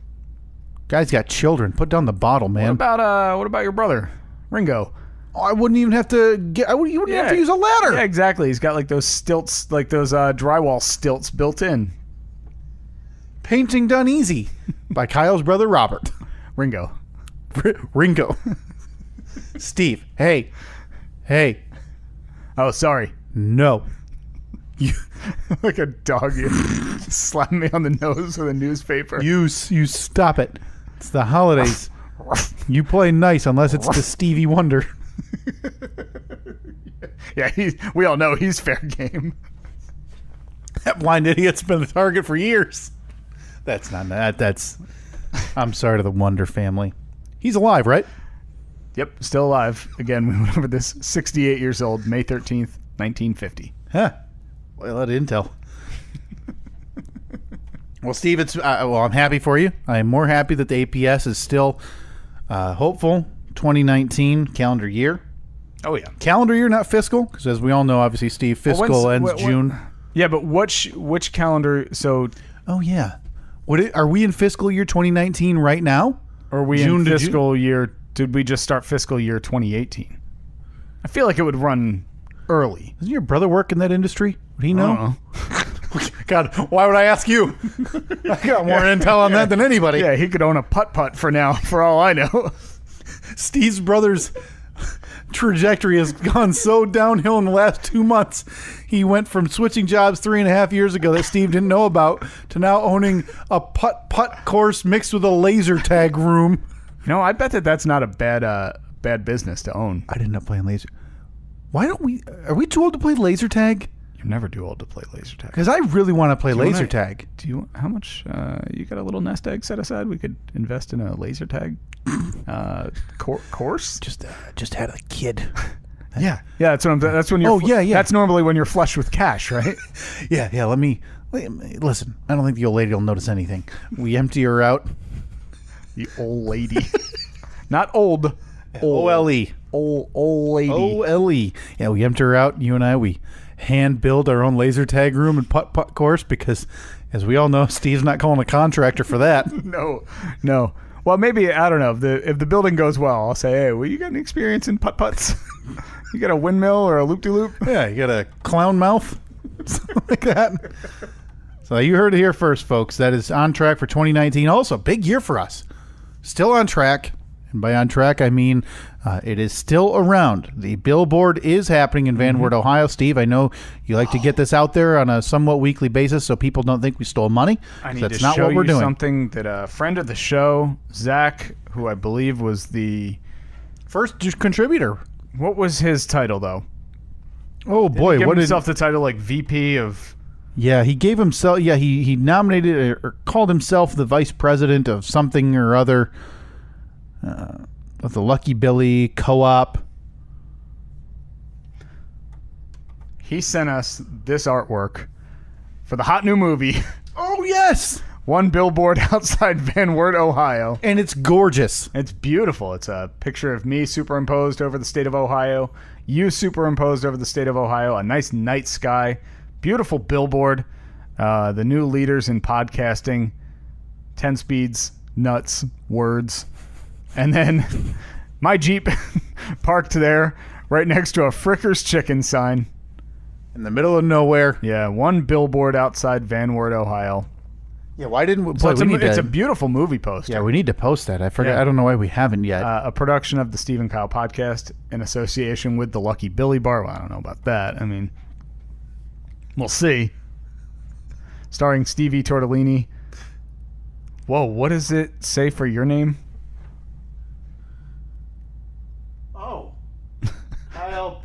Guy's got children. Put down the bottle, man. What about your brother, Ringo? Oh, I wouldn't even have to get. You wouldn't have to use a ladder. Yeah, exactly. He's got like those stilts, like those drywall stilts built in. Painting done easy by Kyle's brother Robert. Ringo. Steve. Hey. Oh, sorry. No. You like a dog. You slap me on the nose with a newspaper. You stop it. It's the holidays. You play nice unless it's the Stevie Wonder. Yeah, we all know he's fair game. That blind idiot's been the target for years. That's not that. That's. I'm sorry to the Wonder family. He's alive, right? Yep, still alive. Again, we went over this. 68 years old, May 13th, 1950. Huh. Well, that intel. Well, Steve, I'm happy for you. I am more happy that the APS is still hopeful. 2019 calendar year. Oh yeah, calendar year, not fiscal, because as we all know, obviously, Steve, fiscal ends June. Yeah, but which calendar? So. Oh yeah. Are we in fiscal year 2019 right now? Or are we June in fiscal year? Did we just start fiscal year 2018? I feel like it would run early. Doesn't your brother work in that industry? Would he know? I don't know. God, why would I ask you? I got more intel on that than anybody. Yeah, he could own a putt-putt for now, for all I know. Steve's brother's trajectory has gone so downhill in the last 2 months. He went from switching jobs 3.5 years ago that Steve didn't know about to now owning a putt-putt course mixed with a laser tag room. No, I bet that's not a bad business to own. I didn't know playing laser. Why don't we? Are we too old to play laser tag? You're never too old to play laser tag. Because I really want to play laser tag. How much? You got a little nest egg set aside? We could invest in a laser tag course. Just had a kid. Yeah. That's what That's when you're. Oh yeah. That's normally when you're flush with cash, right? Yeah. Let me listen. I don't think the old lady will notice anything. We empty her out. The old lady, not old. O-L-E. Old lady. O-L-E. Yeah, we empty her out. You and I, we hand build our own laser tag room and putt course because, as we all know, Steve's not calling a contractor for that. No. Well, maybe, I don't know. If the building goes well, I'll say, hey, well, you got any experience in putt-putts? You got a windmill or a loop-de-loop? Yeah, you got a clown mouth? Something like that. So you heard it here first, folks. That is on track for 2019. Also, big year for us. Still on track. And by on track, I mean it is still around. The billboard is happening in Van Wert, Ohio. Steve, I know you like to get this out there on a somewhat weekly basis so people don't think we stole money. I need to show you something that a friend of the show, Zach, who I believe was the first contributor. What was his title, though? Oh, boy. Did he give himself the title like VP of... Yeah, he gave himself... Yeah, he nominated or called himself the vice president of something or other... With the Lucky Billy Co-op. He sent us this artwork for the hot new movie. Oh, yes! One billboard outside Van Wert, Ohio. And it's gorgeous. It's beautiful. It's a picture of me superimposed over the state of Ohio. You superimposed over the state of Ohio. A nice night sky. Beautiful billboard. The new leaders in podcasting. 10 speeds, nuts, words. And then my Jeep parked there right next to a Fricker's Chicken sign. In the middle of nowhere. Yeah, one billboard outside Van Wert, Ohio. Yeah, why didn't we? So it's a beautiful movie poster. Yeah, we need to post that. I forgot. Yeah. I don't know why we haven't yet. A production of the Steve and Kyle podcast in association with the Lucky Billy Bar. Well, I don't know about that. I mean, we'll see. Starring Stevie Tortellini. Whoa, what does it say for your name? Oh. Kyle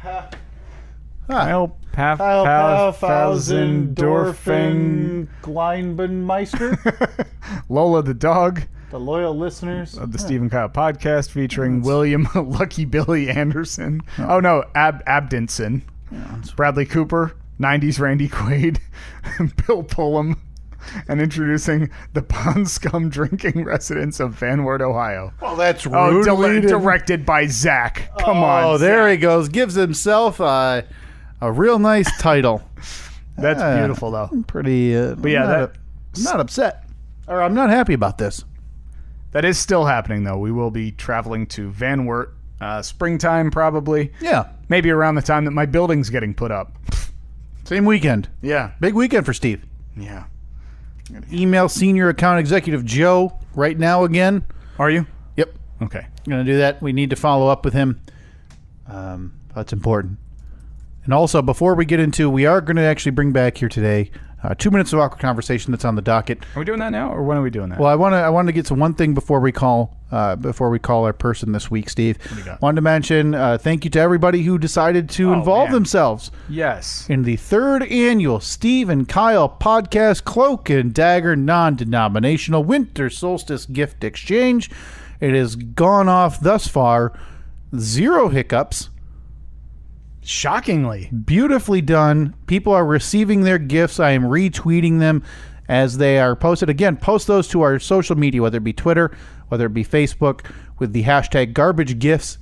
Pfausendorfing Gleinbenmeister. Lola the dog. The loyal listeners of the Steve and Kyle podcast featuring William Lucky Billy Anderson. Oh no, Abdinson. Yeah, Bradley Cooper, 90s Randy Quaid, Bill Pullum, and introducing the Pond Scum drinking residents of Van Wert, Ohio. Well, that's rude. Directed by Zach. Come on. Oh, there he goes. Gives himself a real nice title. That's beautiful, though. I'm pretty. But yeah, I'm not upset, or I'm not happy about this. That is still happening, though. We will be traveling to Van Wert, springtime probably. Yeah, maybe around the time that my building's getting put up. Same weekend. Yeah, big weekend for Steve. Yeah. Email senior account executive Joe right now again. Are you? Yep. Okay. I'm going to do that. We need to follow up with him. That's important. And also, before we get into, we are going to actually bring back here today 2 minutes of awkward conversation that's on the docket. Are we doing that now, or when are we doing that? Well, I want to get to one thing before we call our person this week, Steve. What do you got? Wanted to mention thank you to everybody who decided to involve themselves. Yes. In the 3rd annual Steve and Kyle podcast Cloak and Dagger non-denominational winter solstice gift exchange. It has gone off thus far 0 hiccups. Shockingly. Beautifully done. People are receiving their gifts. I am retweeting them as they are posted. Again, post those to our social media, whether it be Twitter, whether it be Facebook, with the hashtag garbage gifts,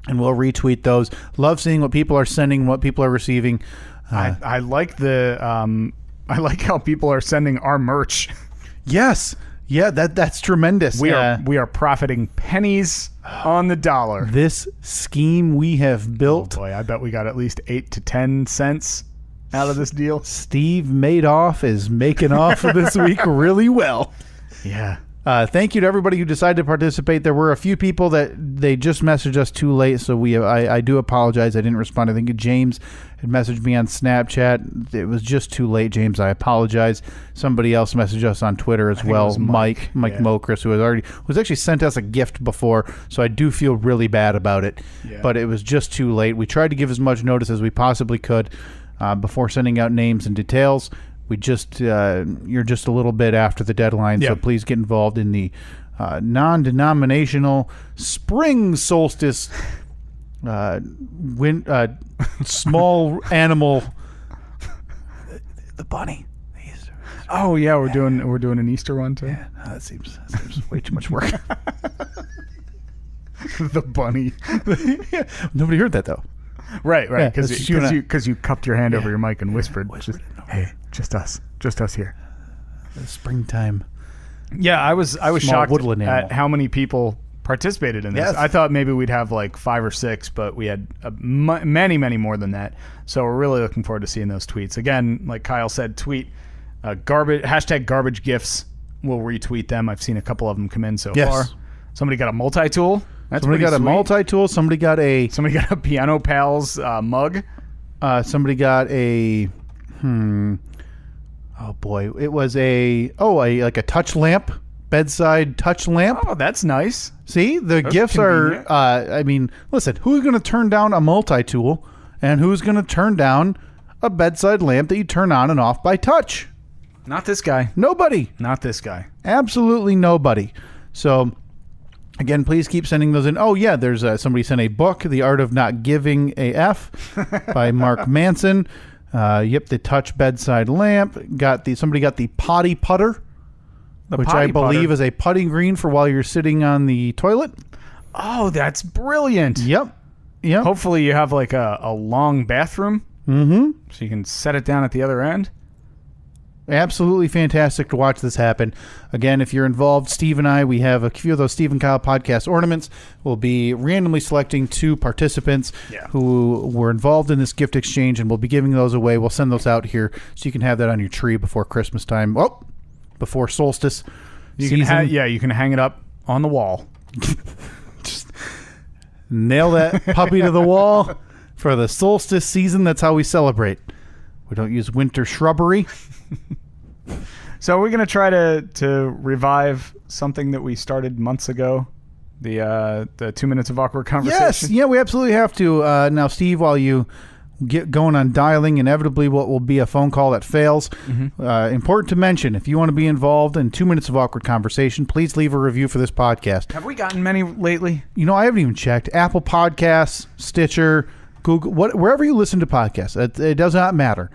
and we'll retweet those. Love seeing what people are sending, what people are receiving. I like the I like how people are sending our merch. Yes. Yeah, that's tremendous. We are profiting pennies on the dollar. This scheme we have built. Oh boy, I bet we got at least 8 to 10 cents out of this deal. Steve Madoff is making off this week really well. Yeah. Thank you to everybody who decided to participate. There were a few people that they just messaged us too late, so I do apologize. I didn't respond. I think James had messaged me on Snapchat. It was just too late, James. I apologize. Somebody else messaged us on Twitter as well. Mike Mokris, who was actually sent us a gift before, so I do feel really bad about it. Yeah. But it was just too late. We tried to give as much notice as we possibly could before sending out names and details. We just you're just a little bit after the deadline, so please get involved in the non-denominational spring solstice small animal. The bunny. The Easter. Oh yeah, we're doing an Easter one too. Yeah, that seems way too much work. The bunny. Nobody heard that though. Right, because you cupped your hand over your mic and whispered, "Hey, just us here." The springtime. Yeah, I was shocked at how many people participated in this. Yes. I thought maybe we'd have like 5 or 6, but we had many more than that. So we're really looking forward to seeing those tweets. Again, like Kyle said, tweet hashtag garbage gifts. We'll retweet them. I've seen a couple of them come in so far. Somebody got a multi-tool. Somebody got a multi-tool. Somebody got a Piano Pals mug. Somebody got a oh boy, it was a touch lamp, bedside touch lamp. Oh, that's nice. See, that's gifts convenient. Are listen, who's going to turn down a multi-tool, and who's going to turn down a bedside lamp that you turn on and off by touch? Not this guy. Nobody. Not this guy. Absolutely nobody. So again, please keep sending those in. Oh, yeah, there's somebody sent a book, The Art of Not Giving a F, by Mark Manson. The touch bedside lamp. Somebody got the potty putter, which I believe is a putting green for while you're sitting on the toilet. Oh, that's brilliant. Yep. Hopefully you have like a long bathroom. Mm-hmm. So you can set it down at the other end. Absolutely fantastic to watch this happen. Again, if you're involved, Steve and I, we have a few of those Steve and Kyle podcast ornaments. We'll be randomly selecting 2 participants who were involved in this gift exchange, and we'll be giving those away. We'll send those out here so you can have that on your tree before Christmas time. Oh, before solstice you season. You can hang it up on the wall. Just nail that puppy to the wall for the solstice season. That's how we celebrate. We don't use winter shrubbery. So are we going to try to revive something that we started months ago? The 2 minutes of awkward conversation? Yes. Yeah, we absolutely have to. Now, Steve, while you get going on dialing, inevitably what will be a phone call that fails. Important to mention, if you want to be involved in 2 minutes of awkward conversation, please leave a review for this podcast. Have we gotten many lately? I haven't even checked. Apple Podcasts, Stitcher, Google, wherever you listen to podcasts. It does not matter.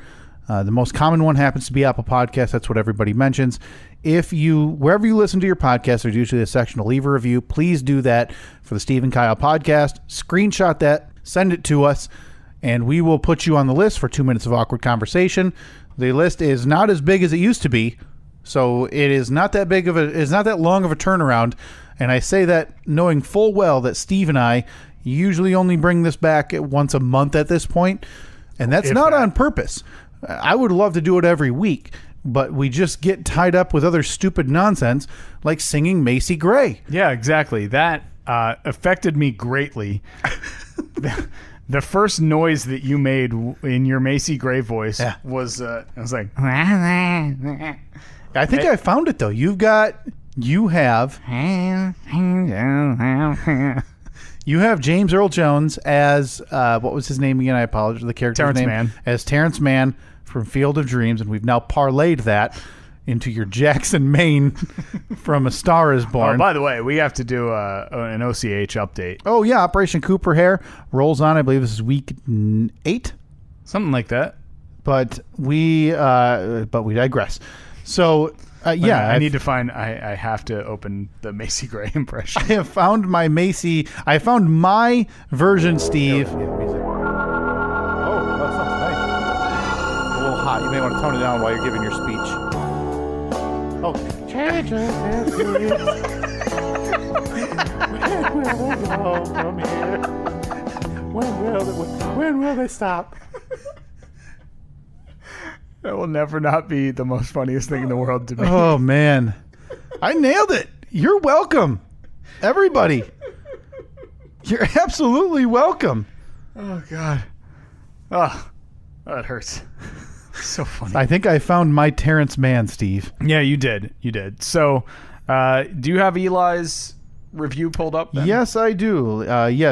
The most common one happens to be Apple Podcasts. That's what everybody mentions. Wherever you listen to your podcast, there's usually a section to leave a review. Please do that for the Steve and Kyle podcast. Screenshot that, send it to us, and we will put you on the list for 2 minutes of awkward conversation. The list is not as big as it used to be, so it is not that big it's not that long of a turnaround. And I say that knowing full well that Steve and I usually only bring this back once a month at this point, and that's not on purpose. I would love to do it every week, but we just get tied up with other stupid nonsense like singing Macy Gray. Yeah, exactly. That affected me greatly. The first noise that you made in your Macy Gray voice was, I was like, I think I found it though. You have James Earl Jones as, what was his name again? I apologize. The character's Terrence name. Mann. As Terrence Mann from Field of Dreams, and we've now parlayed that into your Jackson Maine from A Star Is Born. Oh, by the way, we have to do an OCH update. Oh, yeah. Operation Cooper Hair rolls on. I believe this is week 8. Something like that. But we digress. So... I need to find. I have to open the Macy Gray impression. I have found my version, Steve. Oh, that sounds nice. A little hot. You may want to tone it down while you're giving your speech. Oh, when will they stop? That will never not be the most funniest thing in the world to me. Oh, man. I nailed it. You're welcome. Everybody. You're absolutely welcome. Oh, God. Oh, that hurts. So funny. I think I found my Terrence Mann, Steve. Yeah, you did. So, do you have Eli's review pulled up then? Yes, I do.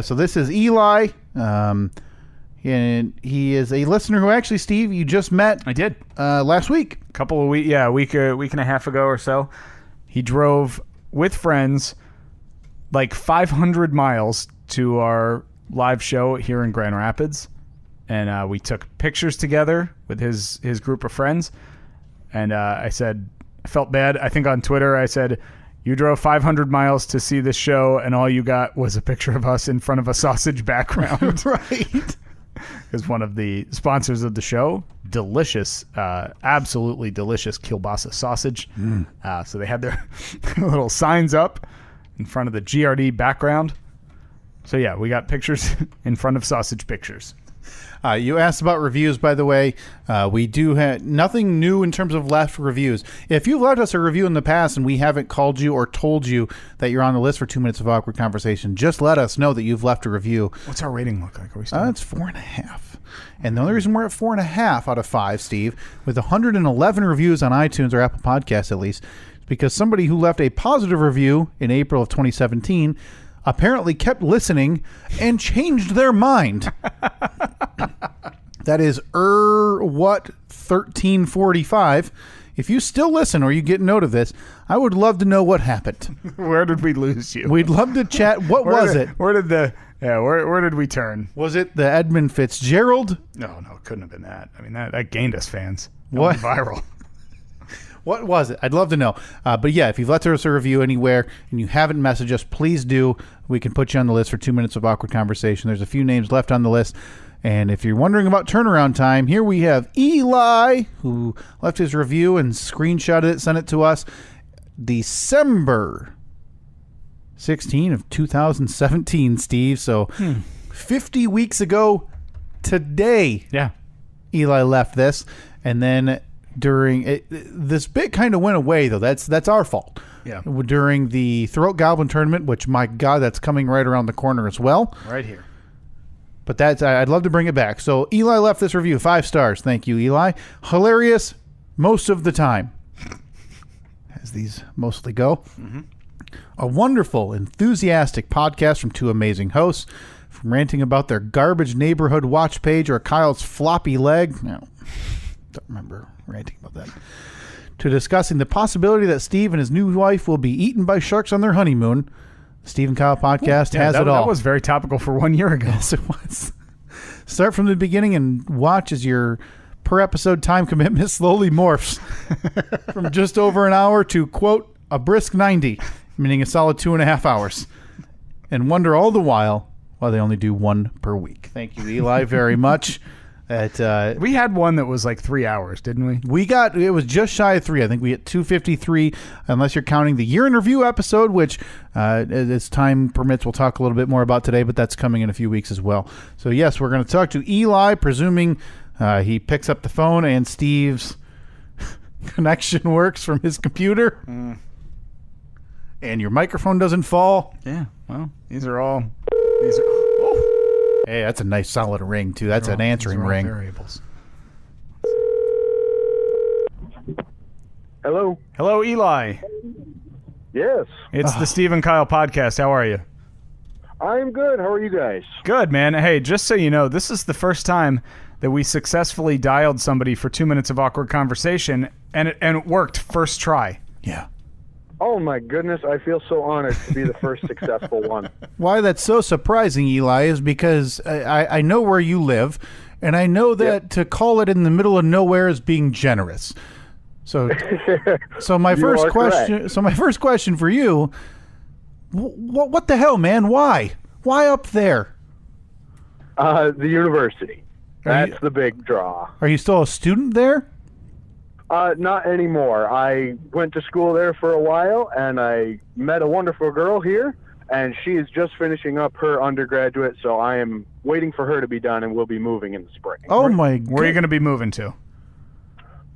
So this is Eli. And he is a listener who actually, Steve, you just met. I did. Last week. A couple of weeks, a week and a half ago or so. He drove with friends like 500 miles to our live show here in Grand Rapids. And we took pictures together with his group of friends. And I said, I felt bad. I think on Twitter I said, you drove 500 miles to see this show and all you got was a picture of us in front of a sausage background. Right. Is one of the sponsors of the show. Delicious, absolutely delicious kielbasa sausage. So they had their little signs up in front of the GRD background. So yeah, we got pictures in front of sausage pictures. You asked about reviews, by the way. We do have nothing new in terms of left reviews. If you've left us a review in the past and we haven't called you or told you that you're on the list for 2 minutes of awkward conversation, just let us know that you've left a review. What's our rating look like? Are we still it's 4.5. And the only reason we're at 4.5 out of 5, Steve, with 111 reviews on iTunes or Apple Podcasts at least, is because somebody who left a positive review in April of 2017 apparently kept listening and changed their mind. That is 1345. If you still listen or you get note of this, I would love to know what happened. Where did we lose you? We'd love to chat. What was it? Where did we turn? Was it the Edmund Fitzgerald? No, it couldn't have been that. I mean, that gained us fans. What? Viral. What was it? I'd love to know. But yeah, if you've left us a review anywhere and you haven't messaged us, please do. We can put you on the list for 2 minutes of awkward conversation. There's a few names left on the list. And if you're wondering about turnaround time, here we have Eli, who left his review and screenshotted it, sent it to us. December 16 of 2017, Steve. So 50 weeks ago today, yeah, Eli left this. And then during this bit kind of went away though. That's our fault. Yeah. During the Throat Goblin tournament, which my God, that's coming right around the corner as well. Right here. But I'd love to bring it back. So Eli left this review 5 stars. Thank you, Eli. Hilarious most of the time, as these mostly go. Mm-hmm. A wonderful, enthusiastic podcast from 2 amazing hosts. From ranting about their garbage neighborhood watch page or Kyle's floppy leg. No, don't remember ranting about that. To discussing the possibility that Steve and his new wife will be eaten by sharks on their honeymoon. The Steve and Kyle podcast has it all. That was very topical for 1 year ago. Yes, it was. Start from the beginning and watch as your per episode time commitment slowly morphs from just over an hour to, quote, a brisk 90, meaning a solid 2.5 hours. And wonder all the while why they only do 1 per week. Thank you, Eli, very much. We had one that was like 3 hours, didn't we? It was just shy of 3. I think we hit 253, unless you're counting the year in review episode, which as time permits, we'll talk a little bit more about today, but that's coming in a few weeks as well. So yes, we're going to talk to Eli, presuming he picks up the phone and Steve's connection works from his computer. And your microphone doesn't fall. Yeah, well, these are hey, that's a nice solid ring too. That's an answering ring. Variables. Hello, Eli. Yes. It's the Steve and Kyle podcast. How are you? I'm good. How are you guys? Good, man. Hey, just so you know, this is the first time that we successfully dialed somebody for 2 minutes of awkward conversation, and it worked first try. Yeah. Oh my goodness, I feel so honored to be the first successful one. Why that's so surprising, Eli, is because I know where you live, and I know that to call it in the middle of nowhere is being generous. So my first question for you, what the hell, man? Why up there? The university. That's the big draw. Are you still a student there? Not anymore. I went to school there for a while, and I met a wonderful girl here, and she is just finishing up her undergraduate, so I am waiting for her to be done, and we'll be moving in the spring. Oh, my God. Where are you going to be moving to?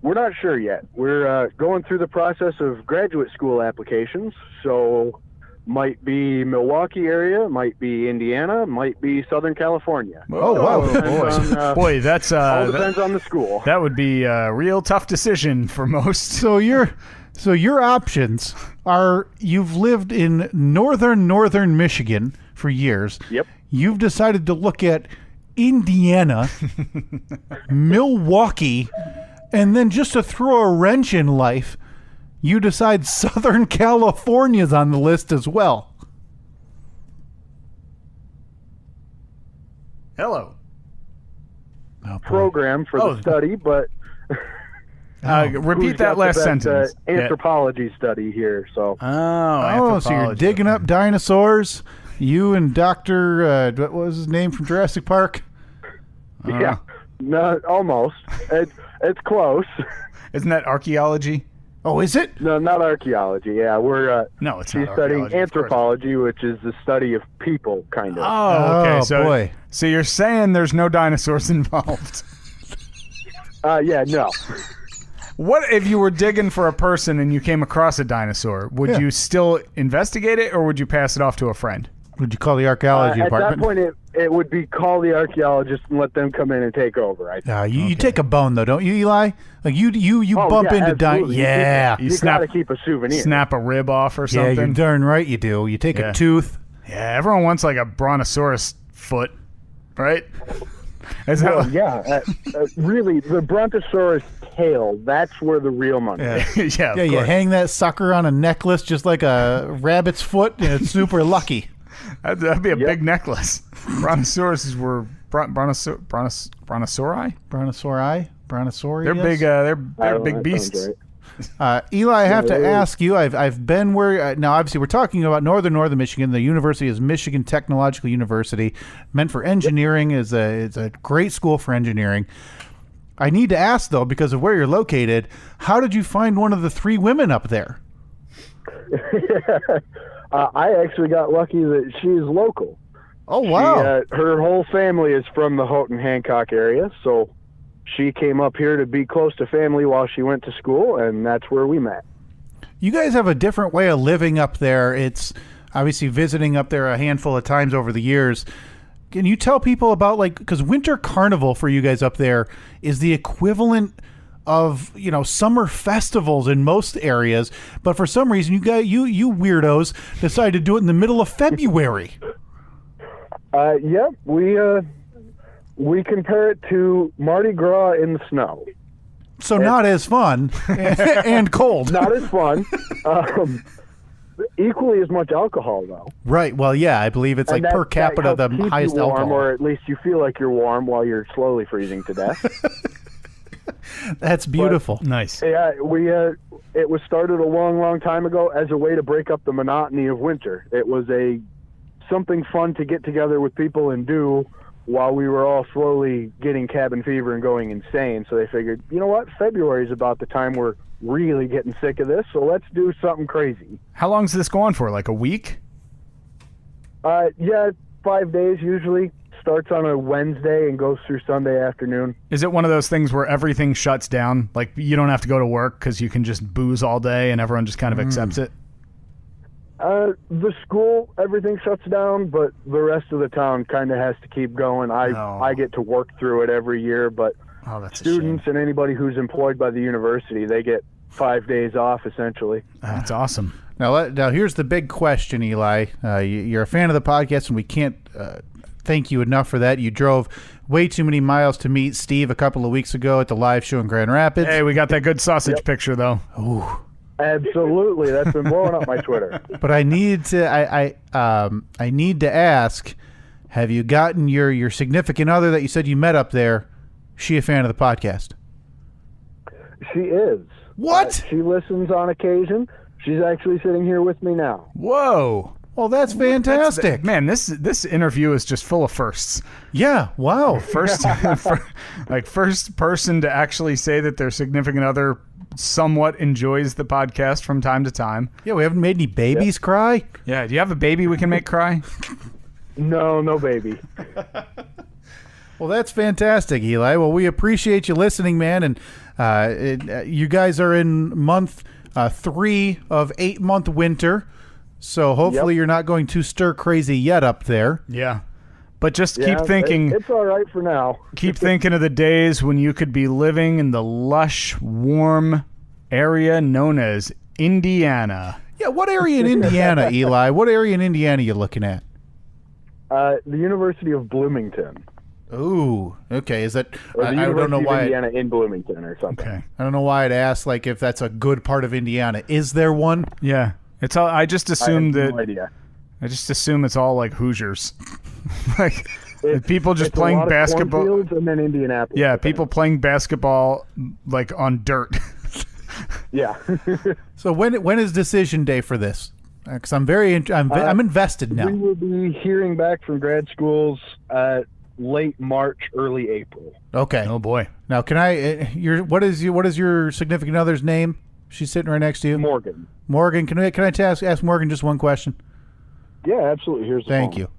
We're not sure yet. We're going through the process of graduate school applications, so might be Milwaukee area, might be Indiana, might be Southern California. Oh, wow. Boy, that's all depends on the school. That would be a real tough decision for most. So your options are: you've lived in northern Michigan for years. Yep. You've decided to look at Indiana, Milwaukee, and then just to throw a wrench in life, you decide Southern California's on the list as well. Hello. Program for the study, but repeat that last sentence. Anthropology study here, so. So you're digging up dinosaurs. You and Dr. what was his name from Jurassic Park? Yeah, no, almost. It's close. Isn't that archaeology? Oh, is it? No, not archaeology. Yeah, we're no, it's she's not studying anthropology, which is the study of people, kind of. Oh, okay. Oh, boy. So you're saying there's no dinosaurs involved? Yeah, no. What if you were digging for a person and you came across a dinosaur? Would you still investigate it, or would you pass it off to a friend? Would you call the archaeology department? At that point, it would be call the archaeologist and let them come in and take over. You take a bone though, don't you, Eli? Like you bump into dinosaurs. Yeah, you gotta keep a souvenir. Snap a rib off or something. Yeah, you're darn right you do. You take a tooth. Yeah, everyone wants like a brontosaurus foot, right? Really, the brontosaurus tail, that's where the real money is. Yeah, you hang that sucker on a necklace just like a rabbit's foot, and it's super lucky. That'd be a big necklace. Brontosauruses were brontosauri. They're big. They're big beasts. Right. Eli, I have to ask you. I've been where now. Obviously, we're talking about northern Michigan. The university is Michigan Technological University, meant for engineering. It's a great school for engineering. I need to ask though, because of where you're located, how did you find one of the 3 women up there? I actually got lucky that she's local. Oh, wow. Her whole family is from the Houghton Hancock area, so she came up here to be close to family while she went to school, and that's where we met. You guys have a different way of living up there. It's obviously visiting up there a handful of times over the years. Can you tell people about, like, because Winter Carnival for you guys up there is the equivalent of, you know, summer festivals in most areas, but for some reason you weirdos decided to do it in the middle of February. Yep, we compare it to Mardi Gras in the snow. So not as fun and cold. Not as fun. Equally as much alcohol, though. Right. Well, yeah, I believe it's like per capita the highest warm, alcohol. Or at least you feel like you're warm while you're slowly freezing to death. That's beautiful. But, nice. Yeah, it was started a long time ago as a way to break up the monotony of winter. It was something fun to get together with people and do while we were all slowly getting cabin fever and going insane. So they figured, you know what, February is about the time we're really getting sick of this, so let's do something crazy. How long is this going for? Like a week? Yeah, 5 days usually. Starts on a Wednesday and goes through Sunday afternoon. Is it one of those things where everything shuts down? Like you don't have to go to work because you can just booze all day and everyone just kind of accepts it? The school, everything shuts down, but the rest of the town kind of has to keep going. I get to work through it every year, but students and anybody who's employed by the university, they get 5 days off essentially. That's awesome. Now here's the big question, Eli. You're a fan of the podcast, and we can't thank you enough for that. You drove way too many miles to meet Steve a couple of weeks ago at the live show in Grand Rapids. Hey, we got that good sausage picture, though. Ooh. Absolutely, that's been blowing up my Twitter. But I need to, I need to ask: have you gotten your significant other that you said you met up there? She a fan of the podcast? She is. What? She listens on occasion. She's actually sitting here with me now. Whoa. Well, that's fantastic. Man, this interview is just full of firsts. Yeah, wow. First person to actually say that their significant other somewhat enjoys the podcast from time to time. Yeah, we haven't made any babies cry. Yeah, do you have a baby we can make cry? No baby. Well, that's fantastic, Eli. Well, we appreciate you listening, man. And you guys are in month 3 of 8-month winter. So hopefully you're not going too stir crazy yet up there. Yeah. But just keep thinking. It's all right for now. Keep thinking of the days when you could be living in the lush, warm area known as Indiana. Yeah, what area in Indiana, Eli? What area in Indiana are you looking at? The University of Bloomington. Ooh, okay. Is that? I don't know why. Indiana in Bloomington or something. Okay. I don't know why I'd ask, like, if that's a good part of Indiana. Is there one? Yeah. It's all. I just assume no idea. I just assume it's all like Hoosiers, like people just playing basketball. And then Indianapolis. Yeah, people playing basketball like on dirt. Yeah. So when is decision day for this? Because I'm I'm invested now. We will be hearing back from grad schools late March, early April. Okay. Oh boy. Now, can I? What is your significant other's name? She's sitting right next to you. Morgan. Morgan, can I ask Morgan just one question? Yeah, absolutely. Here's the Thank phone. you.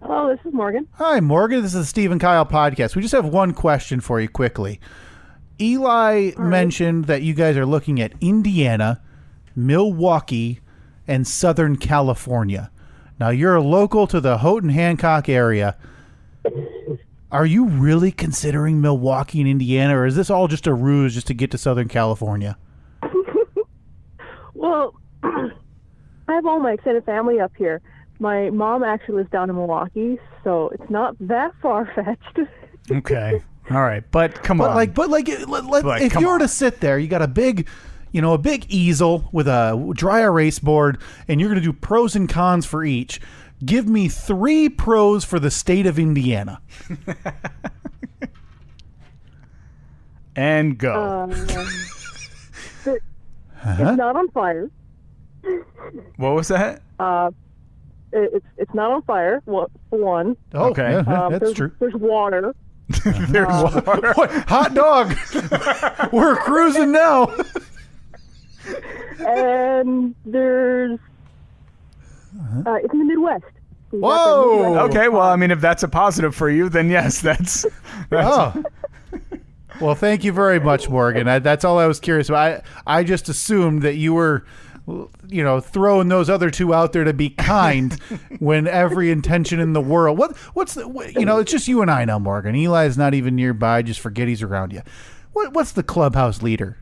Hello, this is Morgan. Hi, Morgan. This is the Steve and Kyle podcast. We just have one question for you quickly. Eli mentioned that you guys are looking at Indiana, Milwaukee, and Southern California. Now, you're local to the Houghton Hancock area. Are you really considering Milwaukee and Indiana, or is this all just a ruse just to get to Southern California? Well, I have all my extended family up here. My mom actually lives down in Milwaukee, so it's not that far-fetched. Okay. All right. But come on. If you were to sit there, you got a big easel with a dry erase board, and you're going to do pros and cons for each. Give me 3 pros for the state of Indiana. And go. It's not on fire. What was that? It's not on fire, for one. Oh, okay. Yeah, that's true. There's water. There's water. What? Hot dog. We're cruising now. And there's... it's in the Midwest. Whoa! Okay, well, I mean, if that's a positive for you, then yes, that's oh. Well, thank you very much, Morgan. That's all I was curious about. I just assumed that you were, throwing those other two out there to be kind when every intention in the world. It's just you and I now, Morgan. Eli's not even nearby. Just forget he's around you. What's the clubhouse leader?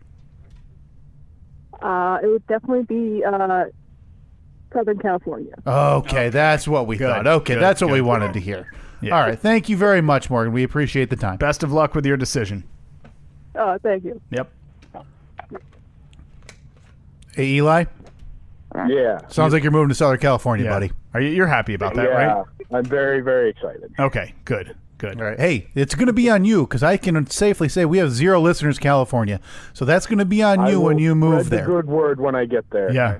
It would definitely be Southern California. Okay, that's what we thought. Okay, that's what we wanted to hear. Yeah. All right, thank you very much, Morgan. We appreciate the time. Best of luck with your decision. Oh, thank you. Yep. Hey, Eli? Yeah. Sounds like you're moving to Southern California, buddy. You're happy about that, right? I'm very, very excited. Okay, good. All right. Hey, it's going to be on you because I can safely say we have 0 listeners in California. So that's going to be on you when you move there. Good word when I get there. Yeah.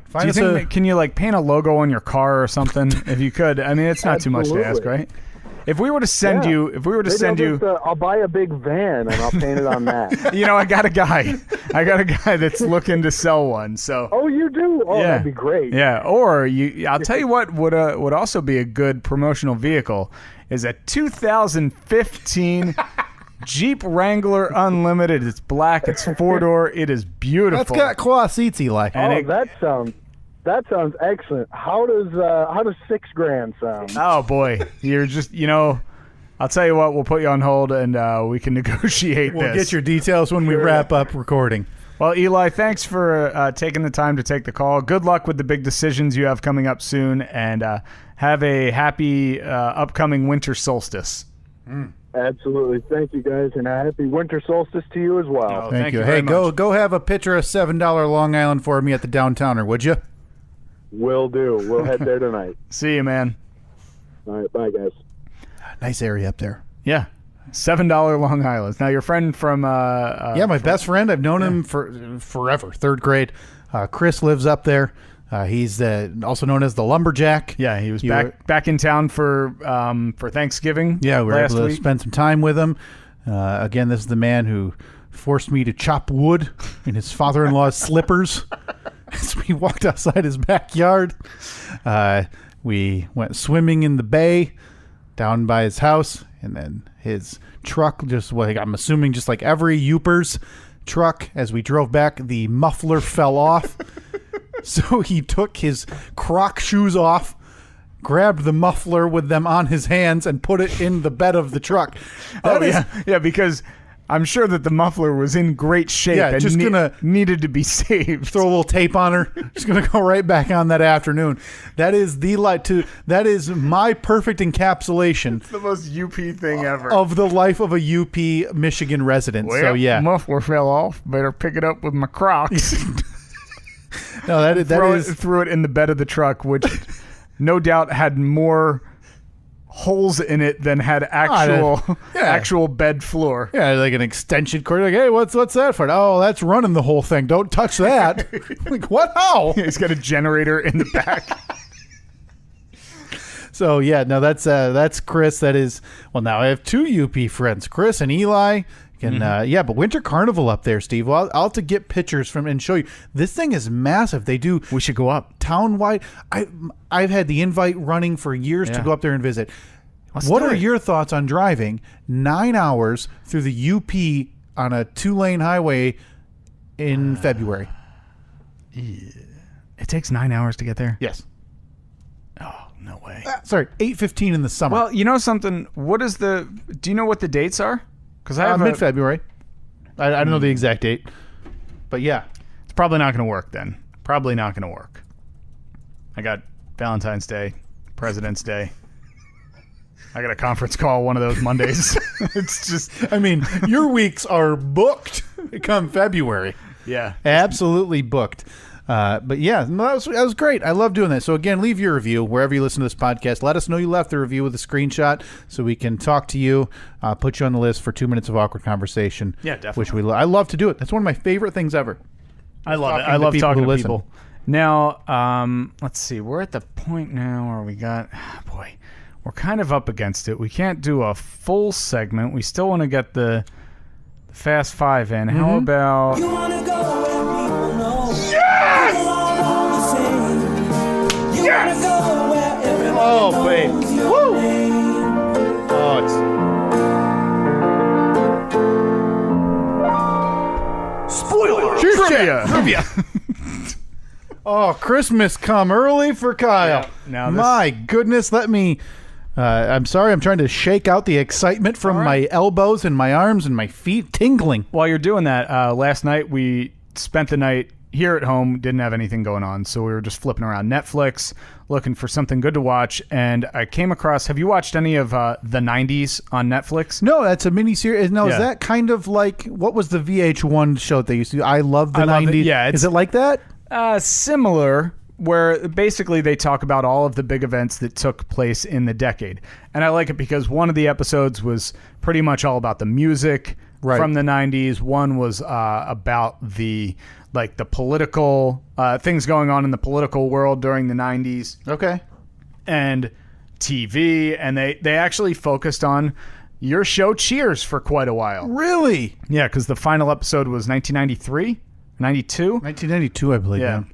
Can you paint a logo on your car or something? If you could. I mean, it's not too much to ask, right? If we were to send you, I'll buy a big van and I'll paint it on that. I got a guy that's looking to sell one. So. Oh, you do? Oh, yeah. That'd be great. Yeah. Or I'll tell you what would also be a good promotional vehicle is a 2015 Jeep Wrangler Unlimited. It's black. It's 4-door. It is beautiful. That's got cloth seats, Eli. That sounds excellent. How does $6,000 sound? Oh boy, you're just I'll tell you what. We'll put you on hold and we can negotiate. We'll get your details when we wrap up recording. Well, Eli, thanks for taking the time to take the call. Good luck with the big decisions you have coming up soon, and have a happy upcoming winter solstice. Absolutely. Thank you, guys, and a happy winter solstice to you as well. Oh, thank you. Hey, go have a pitcher of $7 Long Island for me at the Downtowner, would you? Will do. We'll head there tonight. See you, man. All right. Bye, guys. Nice area up there. Yeah. $7 Long Island. Now, your friend from... my best friend. I've known him for forever. 3rd grade. Chris lives up there. He's also known as the Lumberjack. Yeah, he was back in town for Thanksgiving. Yeah, we were able to spend some time with him. Again, this is the man who forced me to chop wood in his father-in-law's slippers as we walked outside his backyard. We went swimming in the bay down by his house, and then his truck, I'm assuming just like every Youper's truck, as we drove back, the muffler fell off. So he took his Croc shoes off, grabbed the muffler with them on his hands, and put it in the bed of the truck. Yeah, because I'm sure that the muffler was in great shape and needed to be saved. Throw a little tape on her. Just gonna go right back on that afternoon. That is that is my perfect encapsulation. It's the most UP thing ever of the life of a UP Michigan resident. Well, so yeah, muffler fell off. Better pick it up with my Crocs. No, threw it in the bed of the truck, which no doubt had more holes in it than had actual bed floor. Yeah, like an extension cord. Like, hey, what's that for? Oh, that's running the whole thing. Don't touch that. Like, what? How? Yeah, he's got a generator in the back. So yeah, no, that's Chris. That is, well, now I have 2 UP friends, Chris and Eli. And but Winter Carnival up there, Steve. Well, I'll have to get pictures from and show you. This thing is massive. They do. We should go up town-wide. I've had the invite running for years to go up there and visit. What are your thoughts on driving 9 hours through the UP on a 2-lane highway in February? It takes 9 hours to get there? Yes. Oh, no way. Sorry, 8:15 in the summer. Well, you know something? Do you know what the dates are? Because I have mid-February. I don't know the exact date, but yeah, it's probably not going to work then. Probably not going to work. I got Valentine's Day, President's Day. I got a conference call one of those Mondays. It's just, I mean, your weeks are booked come February. Yeah, absolutely booked. But yeah, that was great. I love doing that. So again, leave your review wherever you listen to this podcast. Let us know you left the review with a screenshot so we can talk to you, put you on the list for 2 minutes of awkward conversation. Yeah, definitely. Which I love to do it. That's one of my favorite things ever. I love it. I love talking to people. Now, let's see. We're at the point now where we got, we're kind of up against it. We can't do a full segment. We still want to get the Fast Five in. Mm-hmm. How about... You wanna go where people know. Yes! Yes! Oh, babe. Woo! Oh, it's... Spoiler! Trivia! Oh, Christmas come early for Kyle. Yeah, My goodness, let me... I'm sorry, I'm trying to shake out the excitement from my elbows and my arms and my feet tingling. While you're doing that, last night we spent the night here at home, didn't have anything going on, so we were just flipping around Netflix, looking for something good to watch, and I came across... Have you watched any of the 90s on Netflix? No, that's a miniseries. No, is that kind of like... What was the VH1 show that they used to do? I Love the 90s. Yeah. Is it like that? Similar, where basically they talk about all of the big events that took place in the decade. And I like it because one of the episodes was pretty much all about the music from the 90s. One was about the political things going on in the political world during the 90s. Okay. And TV. And they actually focused on your show Cheers for quite a while. Really? Yeah, because the final episode was 1993? 92? 1992, I believe. Yeah.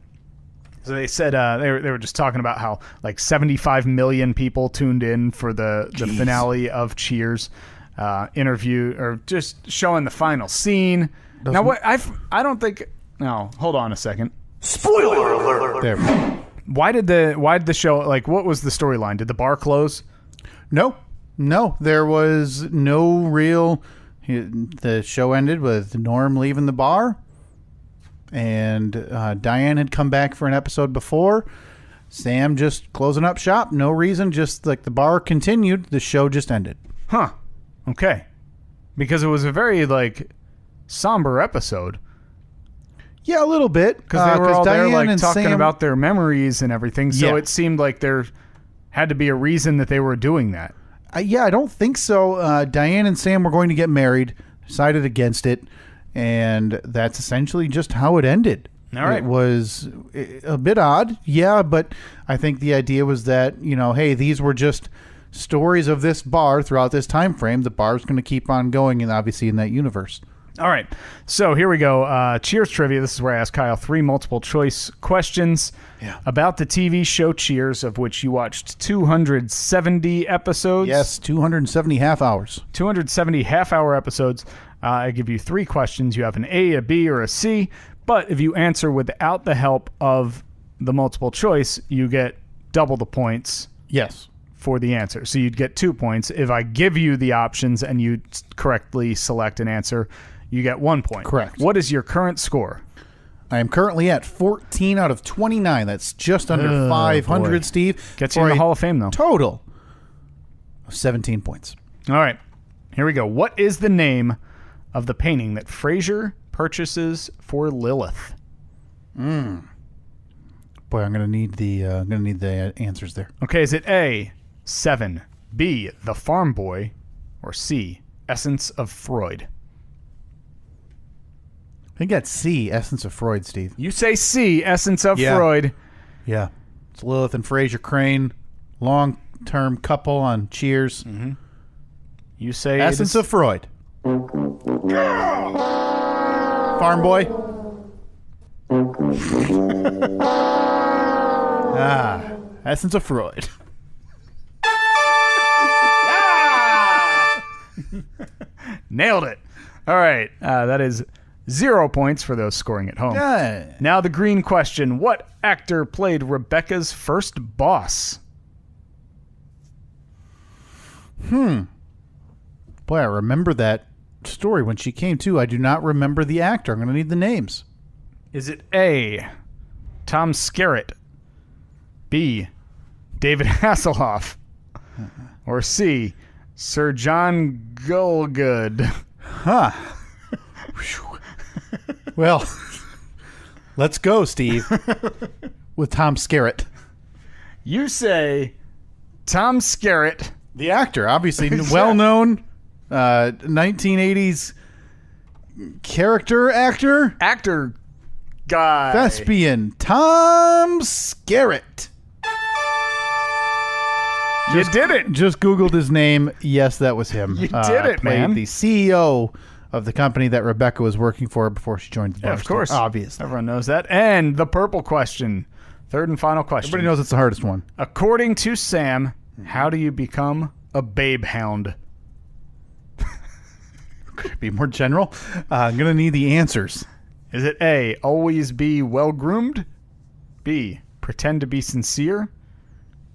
So they said they were just talking about how 75 million people tuned in for the finale of Cheers interview, or just showing the final scene. Now what I don't think. No, hold on a second. Spoiler alert! There. Why did the show, what was the storyline? Did the bar close? No, there was no real. The show ended with Norm leaving the bar. And Diane had come back for an episode before. Sam just closing up shop. No reason. Just the bar continued. The show just ended. Huh. Okay. Because it was a very somber episode. Yeah, a little bit. Because they were all Diane there talking about their memories and everything. So it seemed like there had to be a reason that they were doing that. I don't think so. Diane and Sam were going to get married. Decided against it. And that's essentially just how it ended. All right. It was a bit odd, yeah, but I think the idea was that, hey, these were just stories of this bar throughout this time frame. The bar's going to keep on going, and obviously in that universe. All right. So here we go. Cheers trivia. This is where I ask Kyle 3 multiple choice questions about the TV show Cheers, of which you watched 270 episodes. Yes, 270 half hours. 270 half-hour episodes. I give you 3 questions. You have an A, a B, or a C. But if you answer without the help of the multiple choice, you get double the points. Yes. For the answer. So you'd get 2 points. If I give you the options and you correctly select an answer, you get 1 point. Correct. What is your current score? I am currently at 14 out of 29. That's just under 500, boy. Steve. Gets you in the Hall of Fame, though. Total of 17 points. All right. Here we go. What is the name of the painting that Frasier purchases for Lilith? Boy, I'm gonna need the answers there. Okay, is it A, 7, B, The Farm Boy, or C, Essence of Freud? I think that's C, Essence of Freud, Steve. You say C, Essence of Freud. Yeah. It's Lilith and Frasier Crane, long-term couple on Cheers. Mm-hmm. You say Essence of Freud. Farm Boy. Essence of Freud. Nailed it. All right. That is 0 points for those scoring at home. Yeah. Now the green question. What actor played Rebecca's first boss? Boy, I remember that story when she came to. I do not remember the actor. I'm going to need the names. Is it A, Tom Skerritt, B, David Hasselhoff, or C, Sir John Gielgud? Huh. Well, let's go, Steve, with Tom Skerritt. You say Tom Skerritt. The actor, obviously well-known 1980s character actor. Actor guy. Thespian Tom Skerritt. You did it. Just Googled his name. Yes, that was him. You did it, man. The CEO of the company that Rebecca was working for before she joined the bar. Yeah, of course. Obviously. Everyone knows that. And the purple question. Third and final question. Everybody knows it's the hardest one. According to Sam, how do you become a babe hound? Could it be more general? I'm going to need the answers. Is it A, always be well-groomed? B, pretend to be sincere?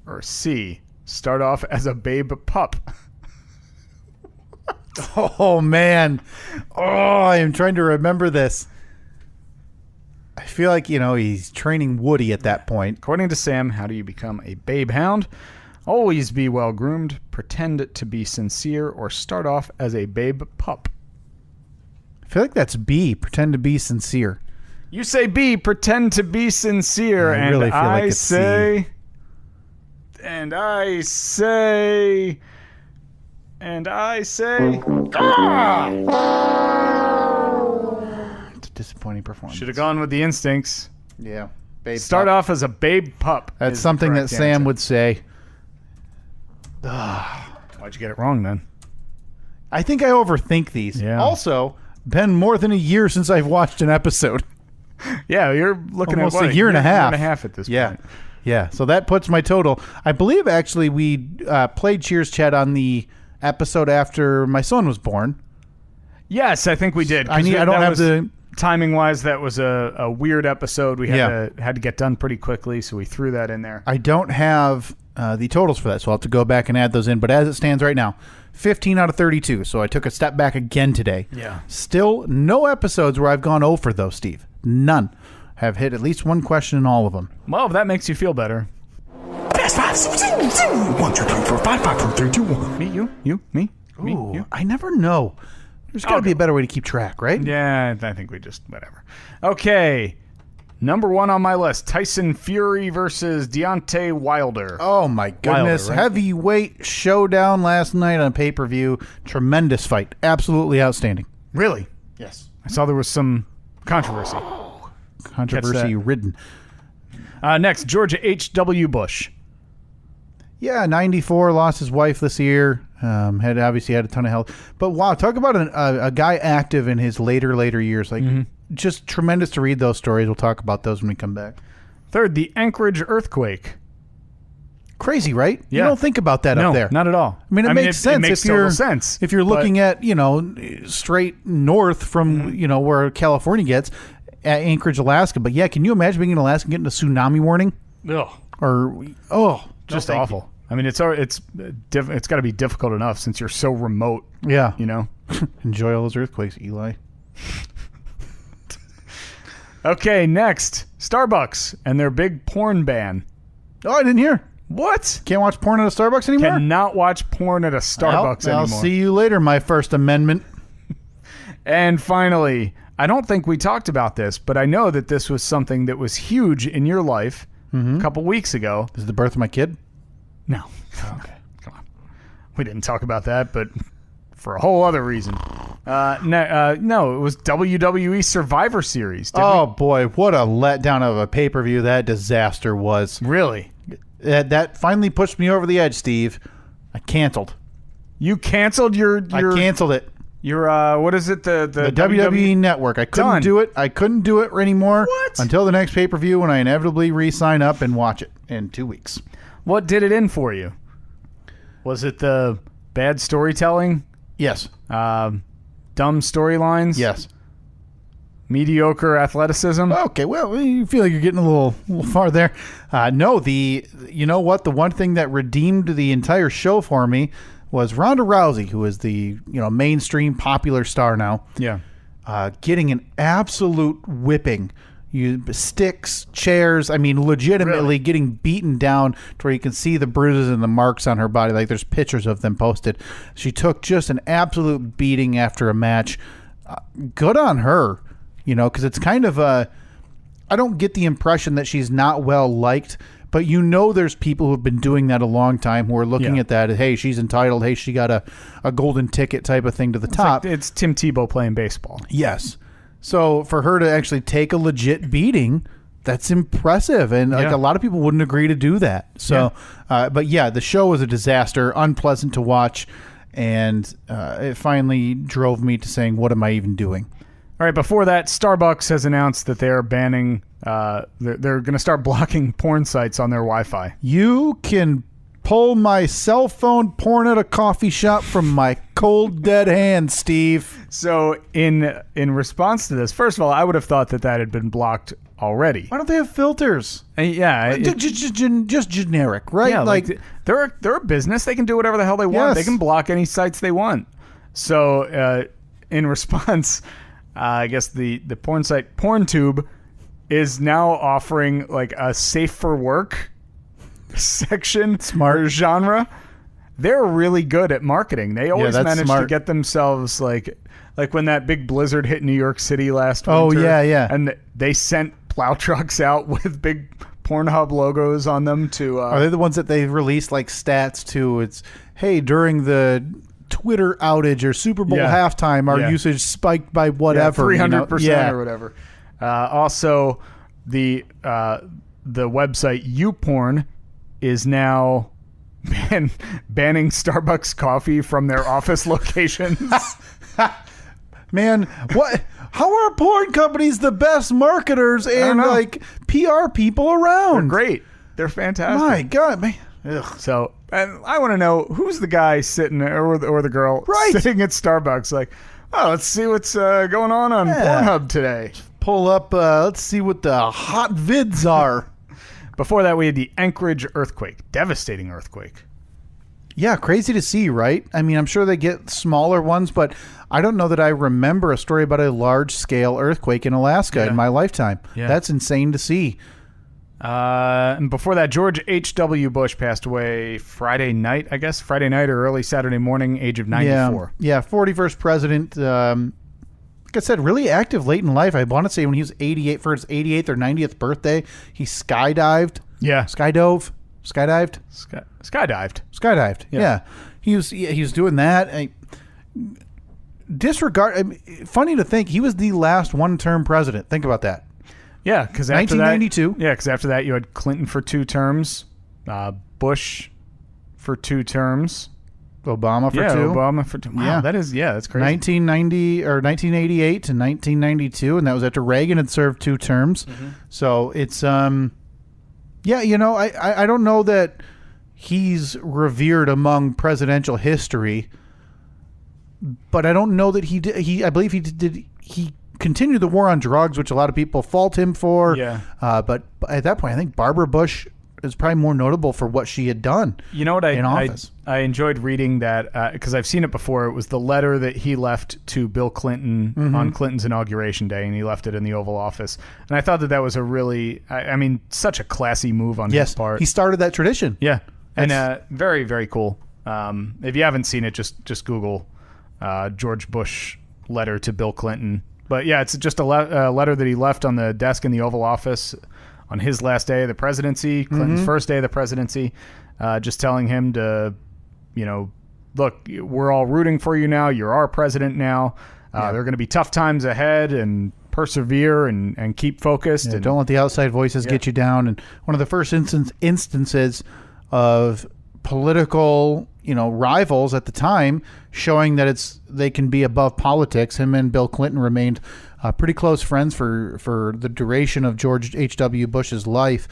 Or C, start off as a babe pup? Oh, man. Oh, I am trying to remember this. I feel like, he's training Woody at that point. According to Sam, how do you become a babe hound? Always be well-groomed, pretend to be sincere, or start off as a babe pup? I feel like that's B, pretend to be sincere. You say B, pretend to be sincere, I really feel like it's C. And I say... It's a disappointing performance. Should have gone with the instincts. Yeah. Start off as a babe pup. That's something that Sam would say. Why'd you get it wrong then? I think I overthink these. Yeah. Also, been more than a year since I've watched an episode. Yeah, you're looking almost at what, a year and a half. Year and a half at this point. Yeah. So that puts my total. I believe actually we played Cheers Chat on the episode after my son was born. Yes, I think we did. I don't have the timing wise. That was a weird episode. We had to get done pretty quickly, so we threw that in there. I don't have the totals for that, so I'll have to go back and add those in. But as it stands right now, 15 out of 32. So I took a step back again today. Yeah. Still no episodes where I've gone over though, Steve. None. Have hit at least one question in all of them. Well, that makes you feel better. Fast 5, 1, 2, 3, 4, 5, 5, 4, 3, 2, 1. Me, you, me, Ooh, you. I never know. There's got to be a better way to keep track, right? Yeah, I think we just, whatever. Okay. Number 1 on my list, Tyson Fury versus Deontay Wilder. Oh, my goodness. Wilder, right? Heavyweight showdown last night on pay-per-view. Tremendous fight. Absolutely outstanding. Really? Yes. I saw there was some controversy. Controversy-ridden. Next, Georgia H.W. Bush. Yeah, 94, lost his wife this year. Had a ton of health. But wow, talk about a guy active in his later years. Like, just tremendous to read those stories. We'll talk about those when we come back. Third, the Anchorage earthquake. Crazy, right? Yeah. You don't think about that up there. Not at all. I mean, it makes sense. It makes total sense. If you're looking at, straight north from, where California gets, at Anchorage, Alaska. But yeah, can you imagine being in Alaska and getting a tsunami warning? Ugh. Just awful. I mean, it's got to be difficult enough since you're so remote. Yeah. Enjoy all those earthquakes, Eli. Okay, next, Starbucks and their big porn ban. Oh, I didn't hear. What? Can't watch porn at a Starbucks anymore? Cannot watch porn at a Starbucks anymore. I'll see you later, my First Amendment. And finally, I don't think we talked about this, but I know that this was something that was huge in your life a couple weeks ago. Is it the birth of my kid? No. Okay. Come on. We didn't talk about that, but for a whole other reason. No, it was WWE Survivor Series. Boy, what a letdown of a pay-per-view that disaster was. Really? That finally pushed me over the edge, Steve. I canceled. You canceled your I canceled it. Your what is it? The WWE Network. I couldn't do it. I couldn't do it anymore. What? Until the next pay-per-view when I inevitably re-sign up and watch it in 2 weeks. What did it in for you? Was it the bad storytelling? Yes. Dumb storylines? Yes. Mediocre athleticism? Okay, well, you feel like you're getting a little far there. No, you know what? The one thing that redeemed the entire show for me was Ronda Rousey, who is the mainstream popular star now. Yeah. Getting an absolute whipping. Sticks, chairs, legitimately getting beaten down to where you can see the bruises and the marks on her body. Like, there's pictures of them posted. She took just an absolute beating after a match. Good on her, because it's kind of I don't get the impression that she's not well liked, but there's people who've been doing that a long time who are looking at that. Hey, she's entitled. Hey, she got a golden ticket type of thing to the top. Like it's Tim Tebow playing baseball. Yes. So for her to actually take a legit beating, that's impressive. And a lot of people wouldn't agree to do that. So, but yeah, the show was a disaster, unpleasant to watch. And it finally drove me to saying, what am I even doing? All right. Before that, Starbucks has announced that they're banning They're going to start blocking porn sites on their Wi-Fi. You can pull my cell phone porn at a coffee shop from my cold dead hand, Steve. So in response to this, first of all, I would have thought that had been blocked already. Why don't they have filters? Just generic, right? Yeah, like they're a business. They can do whatever the hell they want. Yes. They can block any sites they want. So in response, I guess the porn site PornTube is now offering like a safe for work section, smart genre. They're really good at marketing. They always manage to get themselves like when that big blizzard hit New York City last winter. Oh yeah. And they sent plow trucks out with big Pornhub logos on them to are they the ones that they released like stats to? It's, hey, during the Twitter outage or Super Bowl halftime, our usage spiked by whatever, 300% or whatever. Also, the website YouPorn is now banning Starbucks coffee from their office locations. Man, what? How are porn companies the best marketers and like PR people around? They're great. They're fantastic. My God, man. Ugh. So, and I want to know who's the guy sitting or the girl sitting at Starbucks like, oh, let's see what's going on Pornhub today. Pull up, let's see what the hot vids are. Before that, we had the Anchorage earthquake. Devastating earthquake. Yeah, crazy to see, right? I mean, I'm sure they get smaller ones, but I don't know that I remember a story about a large-scale earthquake in Alaska in my lifetime. Yeah. That's insane to see. And before that, George H.W. Bush passed away Friday night or early Saturday morning, age of 94. Yeah, 41st president. Like I said, really active late in life. I want to say when he was 88 for his 88th or 90th birthday, he skydived. Yeah. Skydived. Yeah. He was doing that. Funny to think he was the last one-term president. Think about that. Yeah, because 1992. Because after that you had Clinton for 2 terms, Bush for 2 terms, Obama for 2. Obama for 2. Wow, that's crazy. 1990 or 1988 to 1992, and that was after Reagan had served 2 terms. Mm-hmm. So it's I don't know that he's revered among presidential history, but I don't know that I believe he continued the war on drugs, which a lot of people fault him for. Yeah. But at that point, I think Barbara Bush is probably more notable for what she had done. You know what? in office. I enjoyed reading that because I've seen it before. It was the letter that he left to Bill Clinton on Clinton's inauguration day, and he left it in the Oval Office. And I thought that was a really, such a classy move on his part. He started that tradition. Yeah. And very, very cool. If you haven't seen it, just Google George Bush letter to Bill Clinton. But yeah, it's just a letter that he left on the desk in the Oval Office on his last day of the presidency, Clinton's first day of the presidency, just telling him to, look, we're all rooting for you now. You're our president now. There are going to be tough times ahead, and persevere and keep focused. And don't let the outside voices get you down. And one of the first instances of political, rivals at the time, showing that they can be above politics. Him and Bill Clinton remained pretty close friends for the duration of George H.W. Bush's life,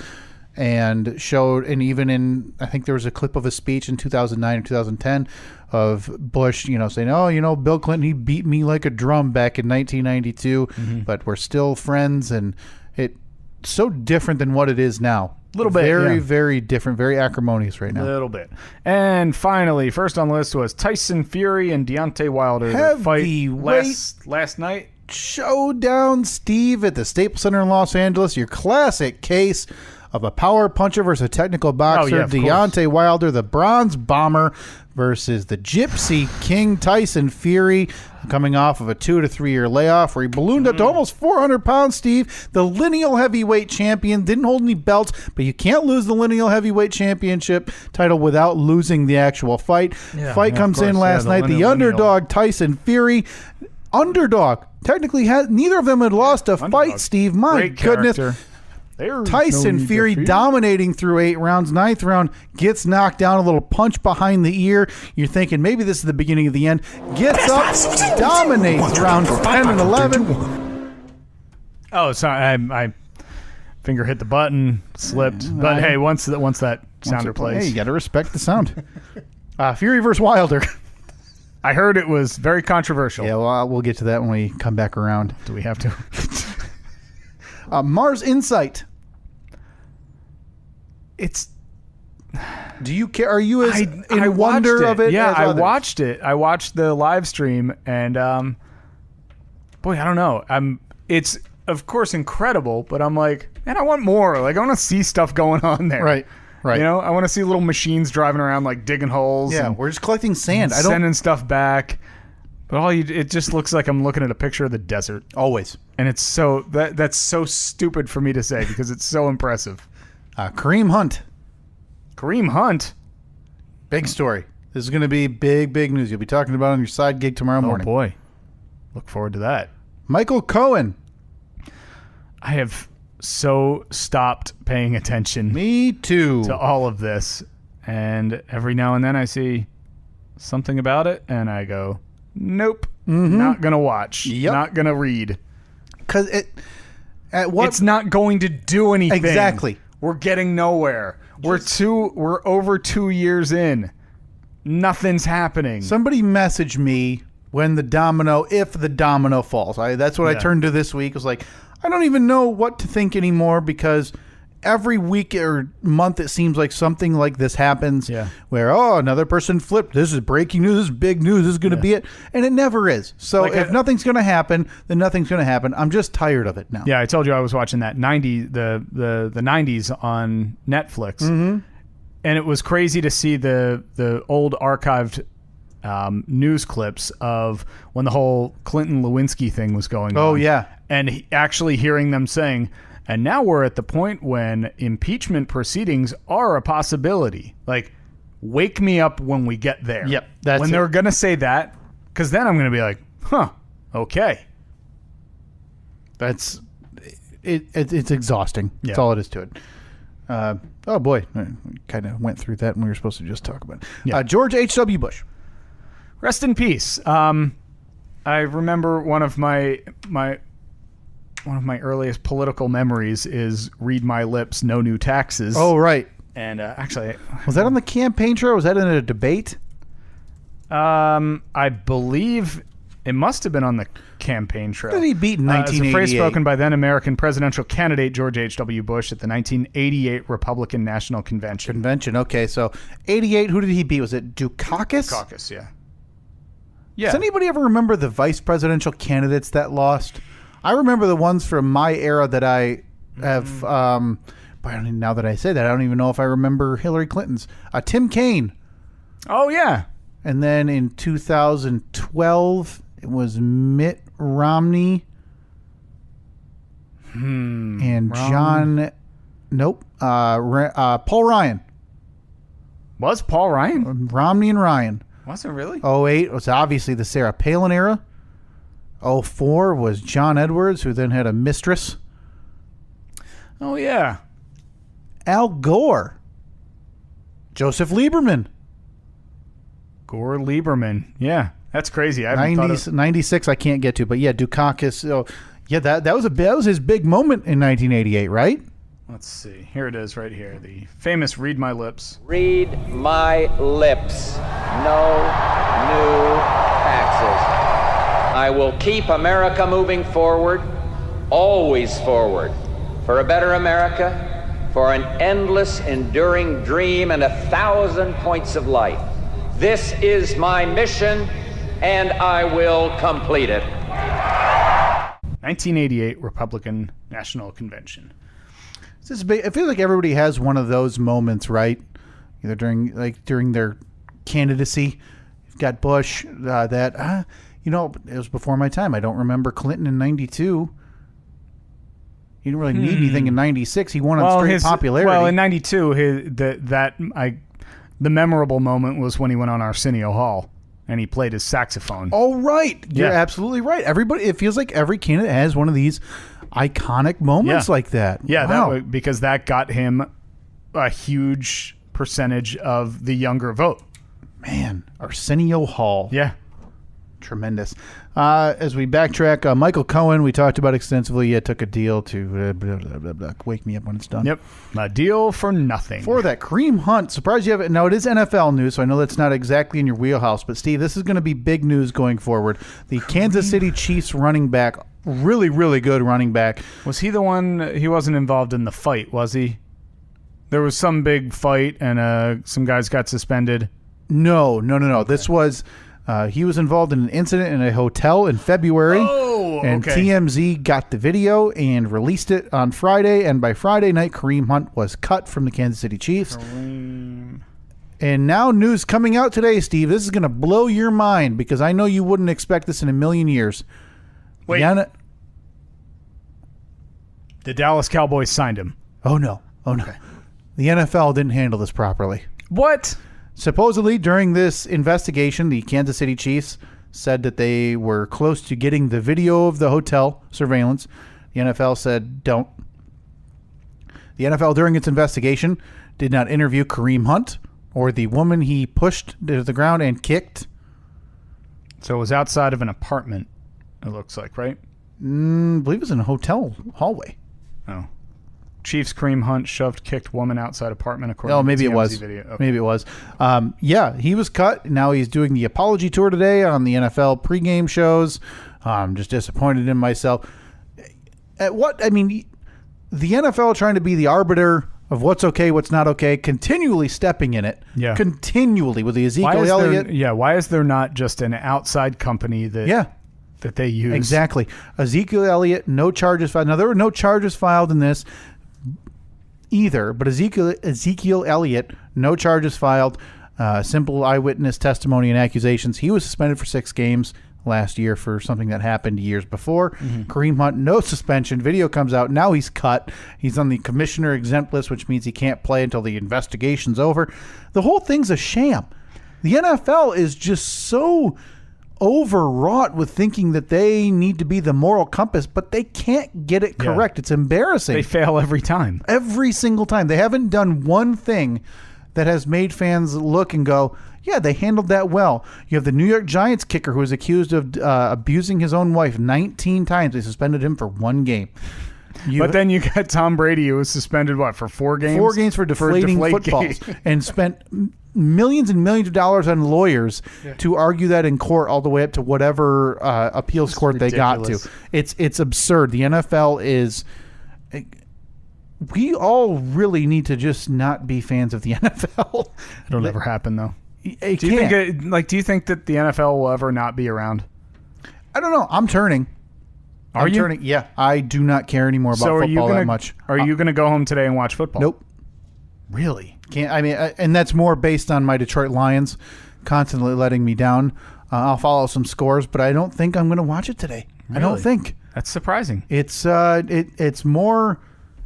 and even I think there was a clip of a speech in 2009 or 2010 of Bush, saying, "Oh, Bill Clinton, he beat me like a drum back in 1992, but we're still friends," and it's so different than what it is now. A little bit. Very, very different, very acrimonious right now. A little bit. And finally, first on the list was Tyson Fury and Deontay Wilder. Heavyweight last night. Showdown, Steve, at the Staples Center in Los Angeles. Your classic case of a power puncher versus a technical boxer. Deontay Wilder, the Bronze Bomber, versus the Gypsy King Tyson Fury, coming off of a 2 to 3 year layoff where he ballooned up to almost 400 pounds, Steve. The lineal heavyweight champion, didn't hold any belts, but you can't lose the lineal heavyweight championship title without losing the actual fight. Fight comes in last night. The underdog, Tyson Fury. Underdog. Technically, neither of them had lost a fight, Steve. My goodness. Tyson Fury dominating through 8 rounds. 9th round gets knocked down, a little punch behind the ear. You're thinking maybe this is the beginning of the end. Gets up, dominates rounds 10 and 11. Oh, sorry. Finger hit the button, slipped. But hey, once that sounder plays, hey, you got to respect the sound. Fury vs. Wilder. I heard it was very controversial. Yeah, well, we'll get to that when we come back around. Do we have to? Mars Insight. It's. Do you care? Are you as I wonder of it? Yeah, as I others? watched it. I watched the live stream, and boy, I don't know. It's of course incredible, but I'm like, man, I want more. Like, I want to see stuff going on there. Right. You know, I want to see little machines driving around, like digging holes. Yeah, and we're just collecting sand. Sending stuff back. But it just looks like I'm looking at a picture of the desert. Always. And it's so that's so stupid for me to say because it's so impressive. Kareem Hunt. Kareem Hunt. Big story. This is going to be big news. You'll be talking about it on your side gig tomorrow morning. Oh boy. Look forward to that. Michael Cohen. I have so stopped paying attention. Me too. To all of this. And every now and then I see something about it and I go, nope, not going to watch. Not going to read. Because it's not going to do anything. Exactly. We're getting nowhere. We're over 2 years in. Nothing's happening. Somebody messaged me if the domino falls. That's what I turned to this week. I was like, I don't even know what to think anymore because every week or month it seems like something like this happens where, another person flipped. This is breaking news. This is big news. This is going to be it. And it never is. So if nothing's going to happen, then nothing's going to happen. I'm just tired of it now. Yeah, I told you I was watching that the 90s on Netflix. Mm-hmm. And it was crazy to see the old archived news clips of when the whole Clinton-Lewinsky thing was going on. Oh, yeah. And actually hearing them saying, and now we're at the point when impeachment proceedings are a possibility. Like, wake me up when we get there. Yep. When they're going to say that, because then I'm going to be like, okay. It's exhausting. Yeah. That's all it is to it. Oh, boy. I kind of went through that when we were supposed to just talk about it. Yeah. George H.W. Bush. Rest in peace. I remember one of my earliest political memories is "Read My Lips, No New Taxes." Oh, right. And actually, was that on the campaign trail? Or was that in a debate? I believe it must have been on the campaign trail. Who did he beat in 1988? It's a phrase spoken by then American presidential candidate George H.W. Bush at the 1988 Republican National Convention. Okay, so 88. Who did he beat? Was it Dukakis? Dukakis, yeah. Yeah. Does anybody ever remember the vice presidential candidates that lost? I remember the ones from my era that I have. But now that I say that, I don't even know if I remember Hillary Clinton's. Tim Kaine. Oh, yeah. And then in 2012, it was Mitt Romney. And John. Nope. Paul Ryan. Was Paul Ryan? Romney and Ryan. Was it really? 08 was obviously the Sarah Palin era. 04 was John Edwards, who then had a mistress. Oh, yeah. Al Gore. Joseph Lieberman. Gore Lieberman. Yeah, that's crazy. 96 I can't get to, but yeah, Dukakis. Oh, yeah, that was his big moment in 1988, right? Let's see. Here it is right here. The famous Read My Lips. Read my lips. No new taxes. I will keep America moving forward, always forward, for a better America, for an endless, enduring dream and 1,000 points of light. This is my mission, and I will complete it. 1988 Republican National Convention. I feel like everybody has one of those moments, right? Either during their candidacy. You've got Bush, it was before my time. I don't remember Clinton in 92. He didn't really need anything in 96. He won on straight popularity. Well, in 92, the memorable moment was when he went on Arsenio Hall and he played his saxophone. Oh, right. You're absolutely right. It feels like every candidate has one of these iconic moments like that. Yeah, wow. Because that got him a huge percentage of the younger vote. Man, Arsenio Hall. Yeah. Tremendous. As we backtrack, Michael Cohen, we talked about extensively, took a deal to wake me up when it's done. Yep. A deal for nothing. For that Kareem Hunt, surprised you have it. Now, it is NFL news, so I know that's not exactly in your wheelhouse, but Steve, this is going to be big news going forward. The Kansas City Chiefs running back, really, really good running back. Was he the one, he wasn't involved in the fight, was he? There was some big fight and some guys got suspended. No. Okay. This was... he was involved in an incident in a hotel in February, and TMZ got the video and released it on Friday, and by Friday night, Kareem Hunt was cut from the Kansas City Chiefs. And now news coming out today, Steve, this is going to blow your mind because I know you wouldn't expect this in a million years. Wait. The Dallas Cowboys signed him. Oh, no. Okay. The NFL didn't handle this properly. What? Supposedly, during this investigation, the Kansas City Chiefs said that they were close to getting the video of the hotel surveillance. The NFL said, don't. The NFL, during its investigation, did not interview Kareem Hunt or the woman he pushed to the ground and kicked. So it was outside of an apartment, it looks like, right? I believe it was in a hotel hallway. Oh. Chiefs Kareem Hunt shoved, kicked woman outside apartment. According to maybe TMZ it was. Video. Okay. Maybe it was. Yeah, he was cut. Now he's doing the apology tour today on the NFL pregame shows. I'm just disappointed in myself. The NFL trying to be the arbiter of what's okay, what's not okay, continually stepping in it. Yeah. Continually with the Ezekiel Elliott. Why is there not just an outside company that they use? Exactly. Ezekiel Elliott, no charges filed. Now, there were no charges filed in this either, but Ezekiel Elliott, no charges filed, simple eyewitness testimony and accusations. He was suspended for 6 games last year for something that happened years before. Kareem Hunt, no suspension. Video comes out. Now he's cut. He's on the commissioner exempt list, which means he can't play until the investigation's over. The whole thing's a sham. The NFL is just so overwrought with thinking that they need to be the moral compass, but they can't get it correct. It's embarrassing. They fail every time. Every single time. They haven't done one thing that has made fans look and go, yeah, they handled that well. You have the New York Giants kicker who was accused of abusing his own wife 19 times. They suspended him for 1 game. But then you got Tom Brady, who was suspended, for 4 games? 4 games for deflating footballs and spent millions and millions of dollars on lawyers to argue that in court all the way up to whatever appeals court ridiculous. They got to. It's absurd. The NFL is... We all really need to just not be fans of the NFL. It'll never happen, though. Do you think that the NFL will ever not be around? I don't know. I'm turning. Are you? Turning. Yeah, I do not care anymore about football that much. Are you going to go home today and watch football? Nope. Really? Can't. I mean, and that's more based on my Detroit Lions constantly letting me down. I'll follow some scores, but I don't think I'm going to watch it today. Really? I don't think. That's surprising. It's more.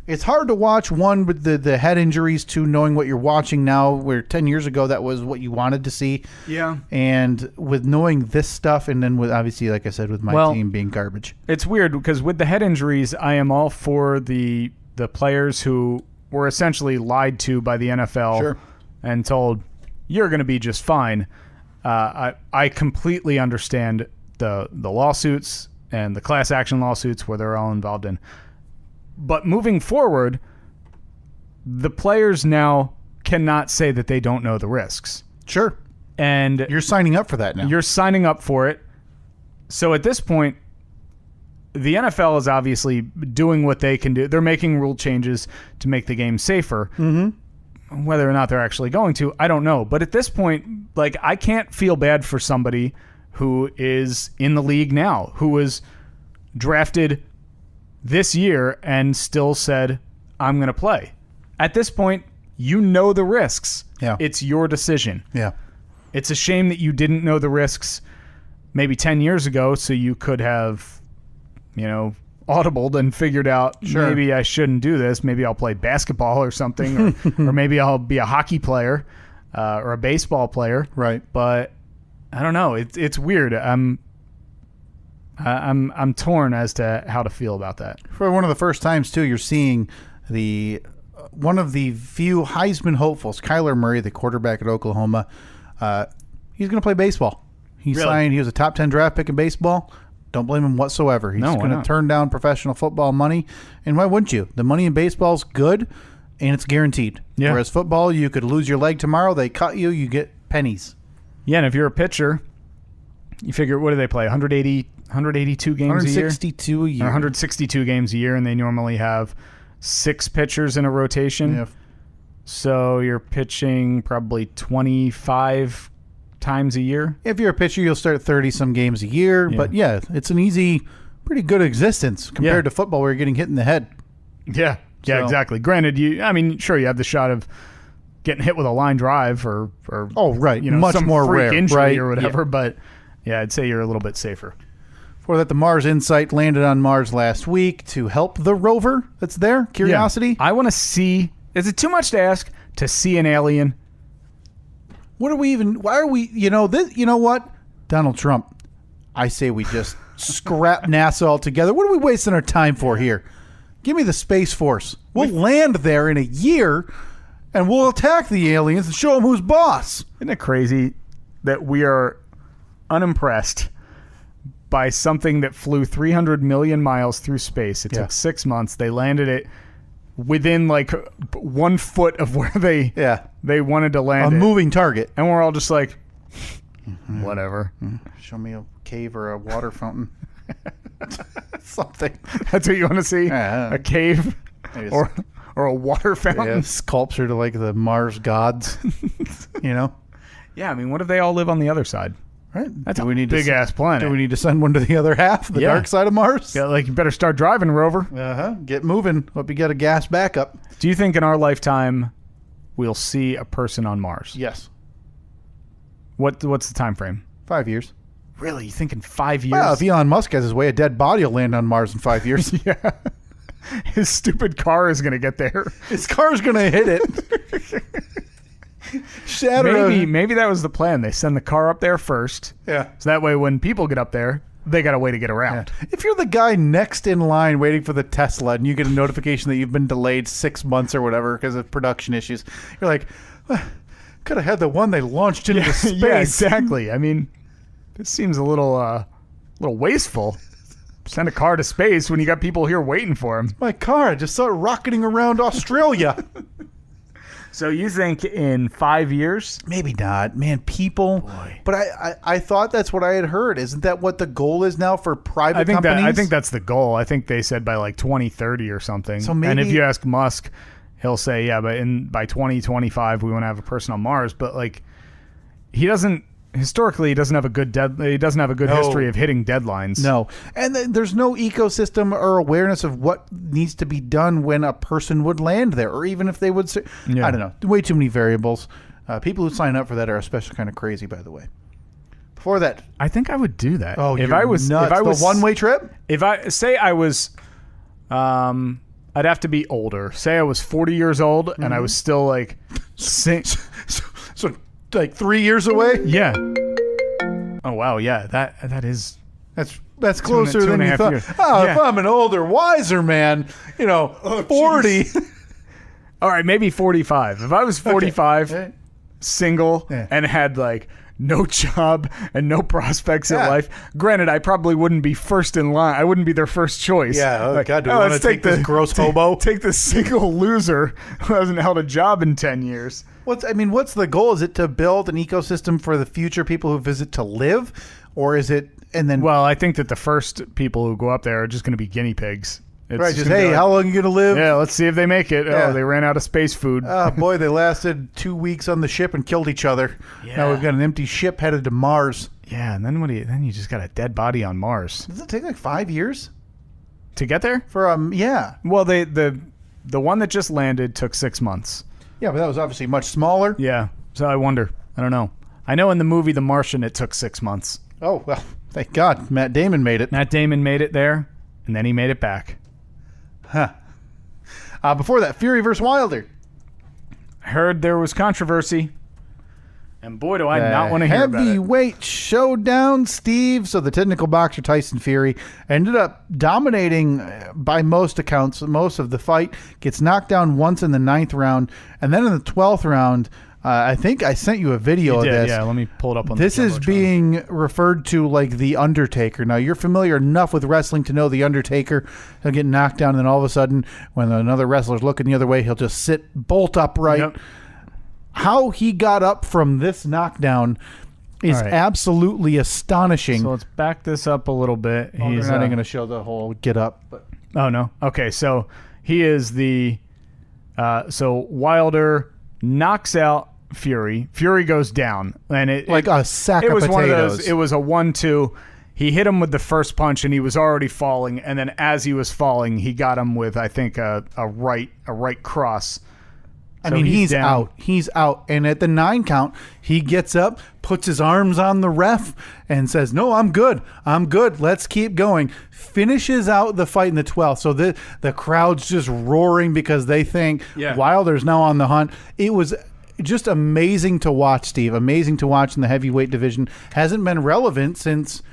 It's hard to watch, one, with the head injuries, 2, knowing what you're watching now, where 10 years ago that was what you wanted to see. Yeah. And with knowing this stuff, and then with, obviously, like I said, with my team being garbage. It's weird, because with the head injuries, I am all for the players who were essentially lied to by the NFL and told, you're going to be just fine. I completely understand the lawsuits and the class action lawsuits where they're all involved in. But moving forward, the players now cannot say that they don't know the risks. Sure. And you're signing up for that now. You're signing up for it. So at this point, the NFL is obviously doing what they can do. They're making rule changes to make the game safer. Mm-hmm. Whether or not they're actually going to, I don't know. But at this point, I can't feel bad for somebody who is in the league now, who was drafted this year and still said, I'm going to play. At this point, you know the risks. Yeah. It's your decision. Yeah. It's a shame that you didn't know the risks maybe 10 years ago, so you could have, audibled and figured out, maybe I shouldn't do this. Maybe I'll play basketball or something, or maybe I'll be a hockey player or a baseball player. Right. But I don't know. It's weird. I'm torn as to how to feel about that. For one of the first times, too, you're seeing one of the few Heisman hopefuls, Kyler Murray, the quarterback at Oklahoma. He's going to play baseball. He signed. He was a top 10 draft pick in baseball. Don't blame him whatsoever. He's going to turn down professional football money. And why wouldn't you? The money in baseball is good, and it's guaranteed. Yeah. Whereas football, you could lose your leg tomorrow. They cut you. You get pennies. Yeah, and if you're a pitcher, you figure, what do they play? 182 games 162 a year. 162 games a year, and they normally have 6 pitchers in a rotation. Yeah. So you're pitching probably 25 times a year. If you're a pitcher, you'll start 30-some games a year. Yeah. But, yeah, it's an easy, pretty good existence compared to football where you're getting hit in the head. Yeah, exactly. Granted, sure, you have the shot of getting hit with a line drive or much some more freak rare, injury right? or whatever. Yeah. But, yeah, I'd say you're a little bit safer. For that, the Mars Insight landed on Mars last week to help the rover that's there, Curiosity. Yeah. I want to see... Is it too much to ask to see an alien? Why are we, you know what? Donald Trump, I say we just scrap NASA altogether. What are we wasting our time for here? Give me the Space Force. We'll land there in a year, and we'll attack the aliens and show them who's boss. Isn't it crazy that we are unimpressed by something that flew 300 million miles through space? It took 6 months. They landed it within like 1 foot of where they wanted to land a moving target. And we're all just like, whatever. Show me a cave or a water fountain. Something. That's what you want to see? A cave or a water fountain? Yeah, sculpture to like the Mars gods. Yeah, I mean, what if they all live on the other side? Right. That's a big-ass planet. Do we need to send one to the other half, the dark side of Mars? Yeah, you better start driving, rover. Get moving. Hope you get a gas backup. Do you think in our lifetime we'll see a person on Mars? Yes. What's the time frame? 5 years. Really? You think in 5 years? Well, if Elon Musk has his way, a dead body will land on Mars in 5 years. Yeah. His stupid car is going to get there. His car's going to hit it. Maybe that was the plan. They send the car up there first. Yeah. So that way when people get up there, they got a way to get around. Yeah. If you're the guy next in line waiting for the Tesla and you get a notification that you've been delayed 6 months or whatever because of production issues, you're like, could have had the one they launched into space. Yeah, exactly. I mean, this seems a little wasteful. Send a car to space when you got people here waiting for him. My car, I just saw it rocketing around Australia. So you think in 5 years? Maybe not. Man, people. Boy. But I thought that's what I had heard. Isn't that what the goal is now for private companies? I think that's the goal. I think they said by like 2030 or something. So maybe, and if you ask Musk, he'll say, yeah, but by 2025 we want to have a person on Mars. But like, he doesn't historically, he doesn't have a good history of hitting deadlines. No. And there's no ecosystem or awareness of what needs to be done when a person would land there, or even if they would. I don't know. Way too many variables. People who sign up for that are especially kind of crazy, by the way. Before that, I think I would do that. Oh, if I was nuts. If I was the one-way trip. If I say I was, I'd have to be older. Say I was 40 years old and I was still like, so like 3 years away. Yeah. Oh wow. Yeah. That's closer than you thought. Years. Oh, yeah. If I'm an older, wiser man, 40. All right, maybe 45. If I was 45, okay. Single, and had like no job and no prospects in life, granted, I probably wouldn't be first in line. I wouldn't be their first choice. Yeah. Oh, God, do we want to take this gross hobo? Take the single loser who hasn't held a job in 10 years. What's the goal? Is it to build an ecosystem for the future people who visit to live? Or is it, and then... Well, I think that the first people who go up there are just going to be guinea pigs. Right, just hey, how long are you going to live? Yeah, let's see if they make it. Yeah. Oh, they ran out of space food. Oh, boy, they lasted 2 weeks on the ship and killed each other. Yeah. Now we've got an empty ship headed to Mars. Yeah, and then then you just got a dead body on Mars. Does it take like 5 years? To get there? Yeah. Well, the one that just landed took 6 months. Yeah, but that was obviously much smaller. Yeah, so I wonder. I don't know. I know in the movie The Martian it took 6 months. Oh, well, thank God. Matt Damon made it. Matt Damon made it there, and then he made it back. Huh. Before that, Fury vs. Wilder. I heard there was controversy, and boy, do I not want to hear about it. Heavyweight showdown, Steve. So the technical boxer Tyson Fury ended up dominating by most accounts, most of the fight. Gets knocked down once in the 9th round, and then in the 12th round, I think I sent you a video of this. Yeah, let me pull it up on this. Is being referred to like The Undertaker. Now, you're familiar enough with wrestling to know The Undertaker. He'll get knocked down, and then all of a sudden, when another wrestler's looking the other way, he'll just sit bolt upright. Yep. How he got up from this knockdown is absolutely astonishing. So let's back this up a little bit. He's not going to show the whole get up. But. Oh, no. Okay, so he is the... so Wilder knocks out Fury. Fury goes down, and a sack of potatoes. One of those. It was a 1-2. He hit him with the first punch, and he was already falling. And then as he was falling, he got him with, I think, a right cross. I mean, he's out. He's out. And at the 9 count, he gets up, puts his arms on the ref, and says, "No, I'm good. I'm good. Let's keep going." Finishes out the fight in the 12th. So the crowd's just roaring because they think Wilder's now on the hunt. It was just amazing to watch, Steve. Amazing to watch in the heavyweight division. Hasn't been relevant since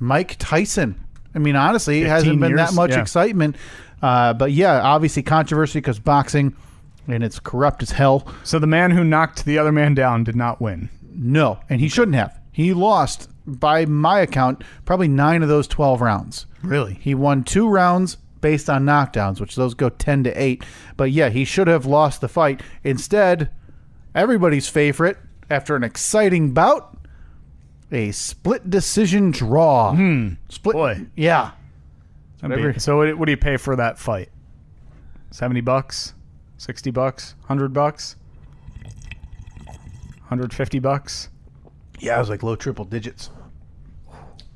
Mike Tyson. I mean, honestly, it hasn't been that much excitement. But yeah, obviously controversy because boxing, and it's corrupt as hell. So the man who knocked the other man down did not win. No, and he shouldn't have. He lost, by my account, probably 9 of those 12 rounds. Really? He won 2 rounds based on knockdowns, which those go 10-8. But yeah, he should have lost the fight. Instead, everybody's favorite, after an exciting bout, a split decision draw. Split. Boy. Yeah. So what do you pay for that fight? $70? $60? $100? $150? Yeah, it was like low triple digits.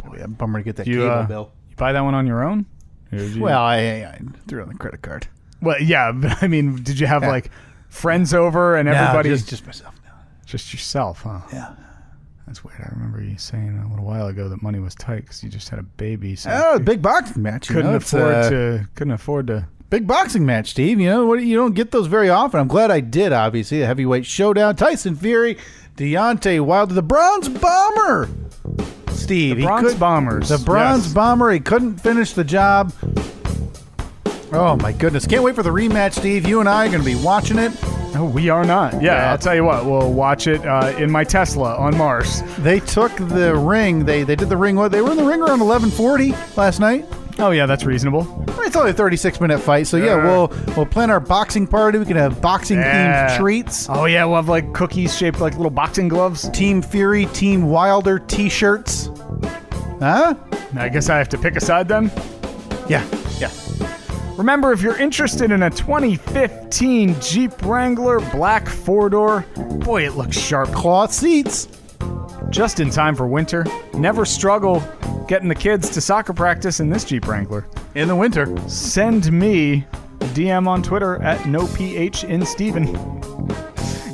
Boy, I'm bummer to get that cable bill. You buy that one on your own? Well, I threw it on the credit card. Well, yeah, but I mean, did you have like friends over and everybody? No, just myself. No. Just yourself, huh? Yeah. That's weird. I remember you saying a little while ago that money was tight because you just had a baby. So big boxing match. Couldn't afford to. Big boxing match, Steve. You know, you don't get those very often. I'm glad I did, obviously. A heavyweight showdown. Tyson Fury, Deontay Wilder, the Bronze Bomber. Steve. The Bronze Bombers. The Bronze Bomber. He couldn't finish the job. Oh, my goodness. Can't wait for the rematch, Steve. You and I are going to be watching it. No, we are not. Yeah, I'll tell you what. We'll watch it in my Tesla on Mars. They took the ring. They did the ring. They were in the ring around 11:40 last night. Oh, yeah, that's reasonable. It's only a 36-minute fight, so yeah, we'll plan our boxing party. We can have boxing-themed treats. Oh, yeah, we'll have like cookies shaped like little boxing gloves. Team Fury, Team Wilder T-shirts. Huh? I guess I have to pick a side then? Yeah. Remember, if you're interested in a 2015 Jeep Wrangler black 4-door, boy, it looks sharp. Cloth seats. Just in time for winter. Never struggle getting the kids to soccer practice in this Jeep Wrangler. In the winter. Send me a DM on Twitter at NoPHInSteven.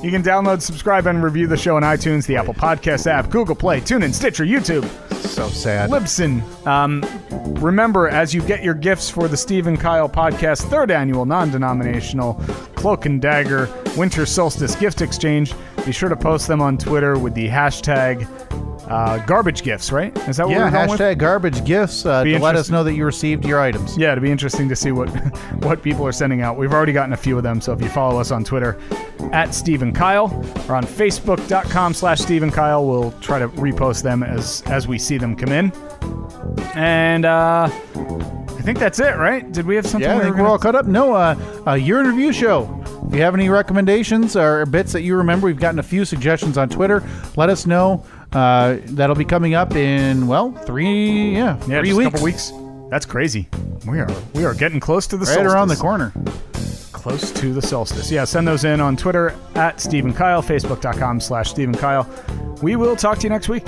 You can download, subscribe, and review the show on iTunes, the Apple Podcast app, Google Play, TuneIn, Stitcher, YouTube. So sad. Libsyn. Remember, as you get your gifts for the Steve and Kyle Podcast 3rd annual non-denominational Cloak and Dagger Winter Solstice Gift Exchange, be sure to post them on Twitter with the hashtag garbage gifts, right? Is that what we're going with? Yeah, hashtag garbage gifts to let us know that you received your items. Yeah, it'd be interesting to see what people are sending out. We've already gotten a few of them, so if you follow us on Twitter at Steve and Kyle or on Facebook.com/Steve and Kyle, we'll try to repost them as we see them come in. And I think that's it, right? Did we have something? Yeah, I think we're all caught up. No, your interview show. If you have any recommendations or bits that you remember, we've gotten a few suggestions on Twitter. Let us know. That'll be coming up in 3 weeks. A couple weeks. That's crazy. We are getting close to the solstice. Right around the corner. Close to the solstice. Yeah, send those in on Twitter at Steve and Kyle, Facebook.com/Steve and Kyle. We will talk to you next week.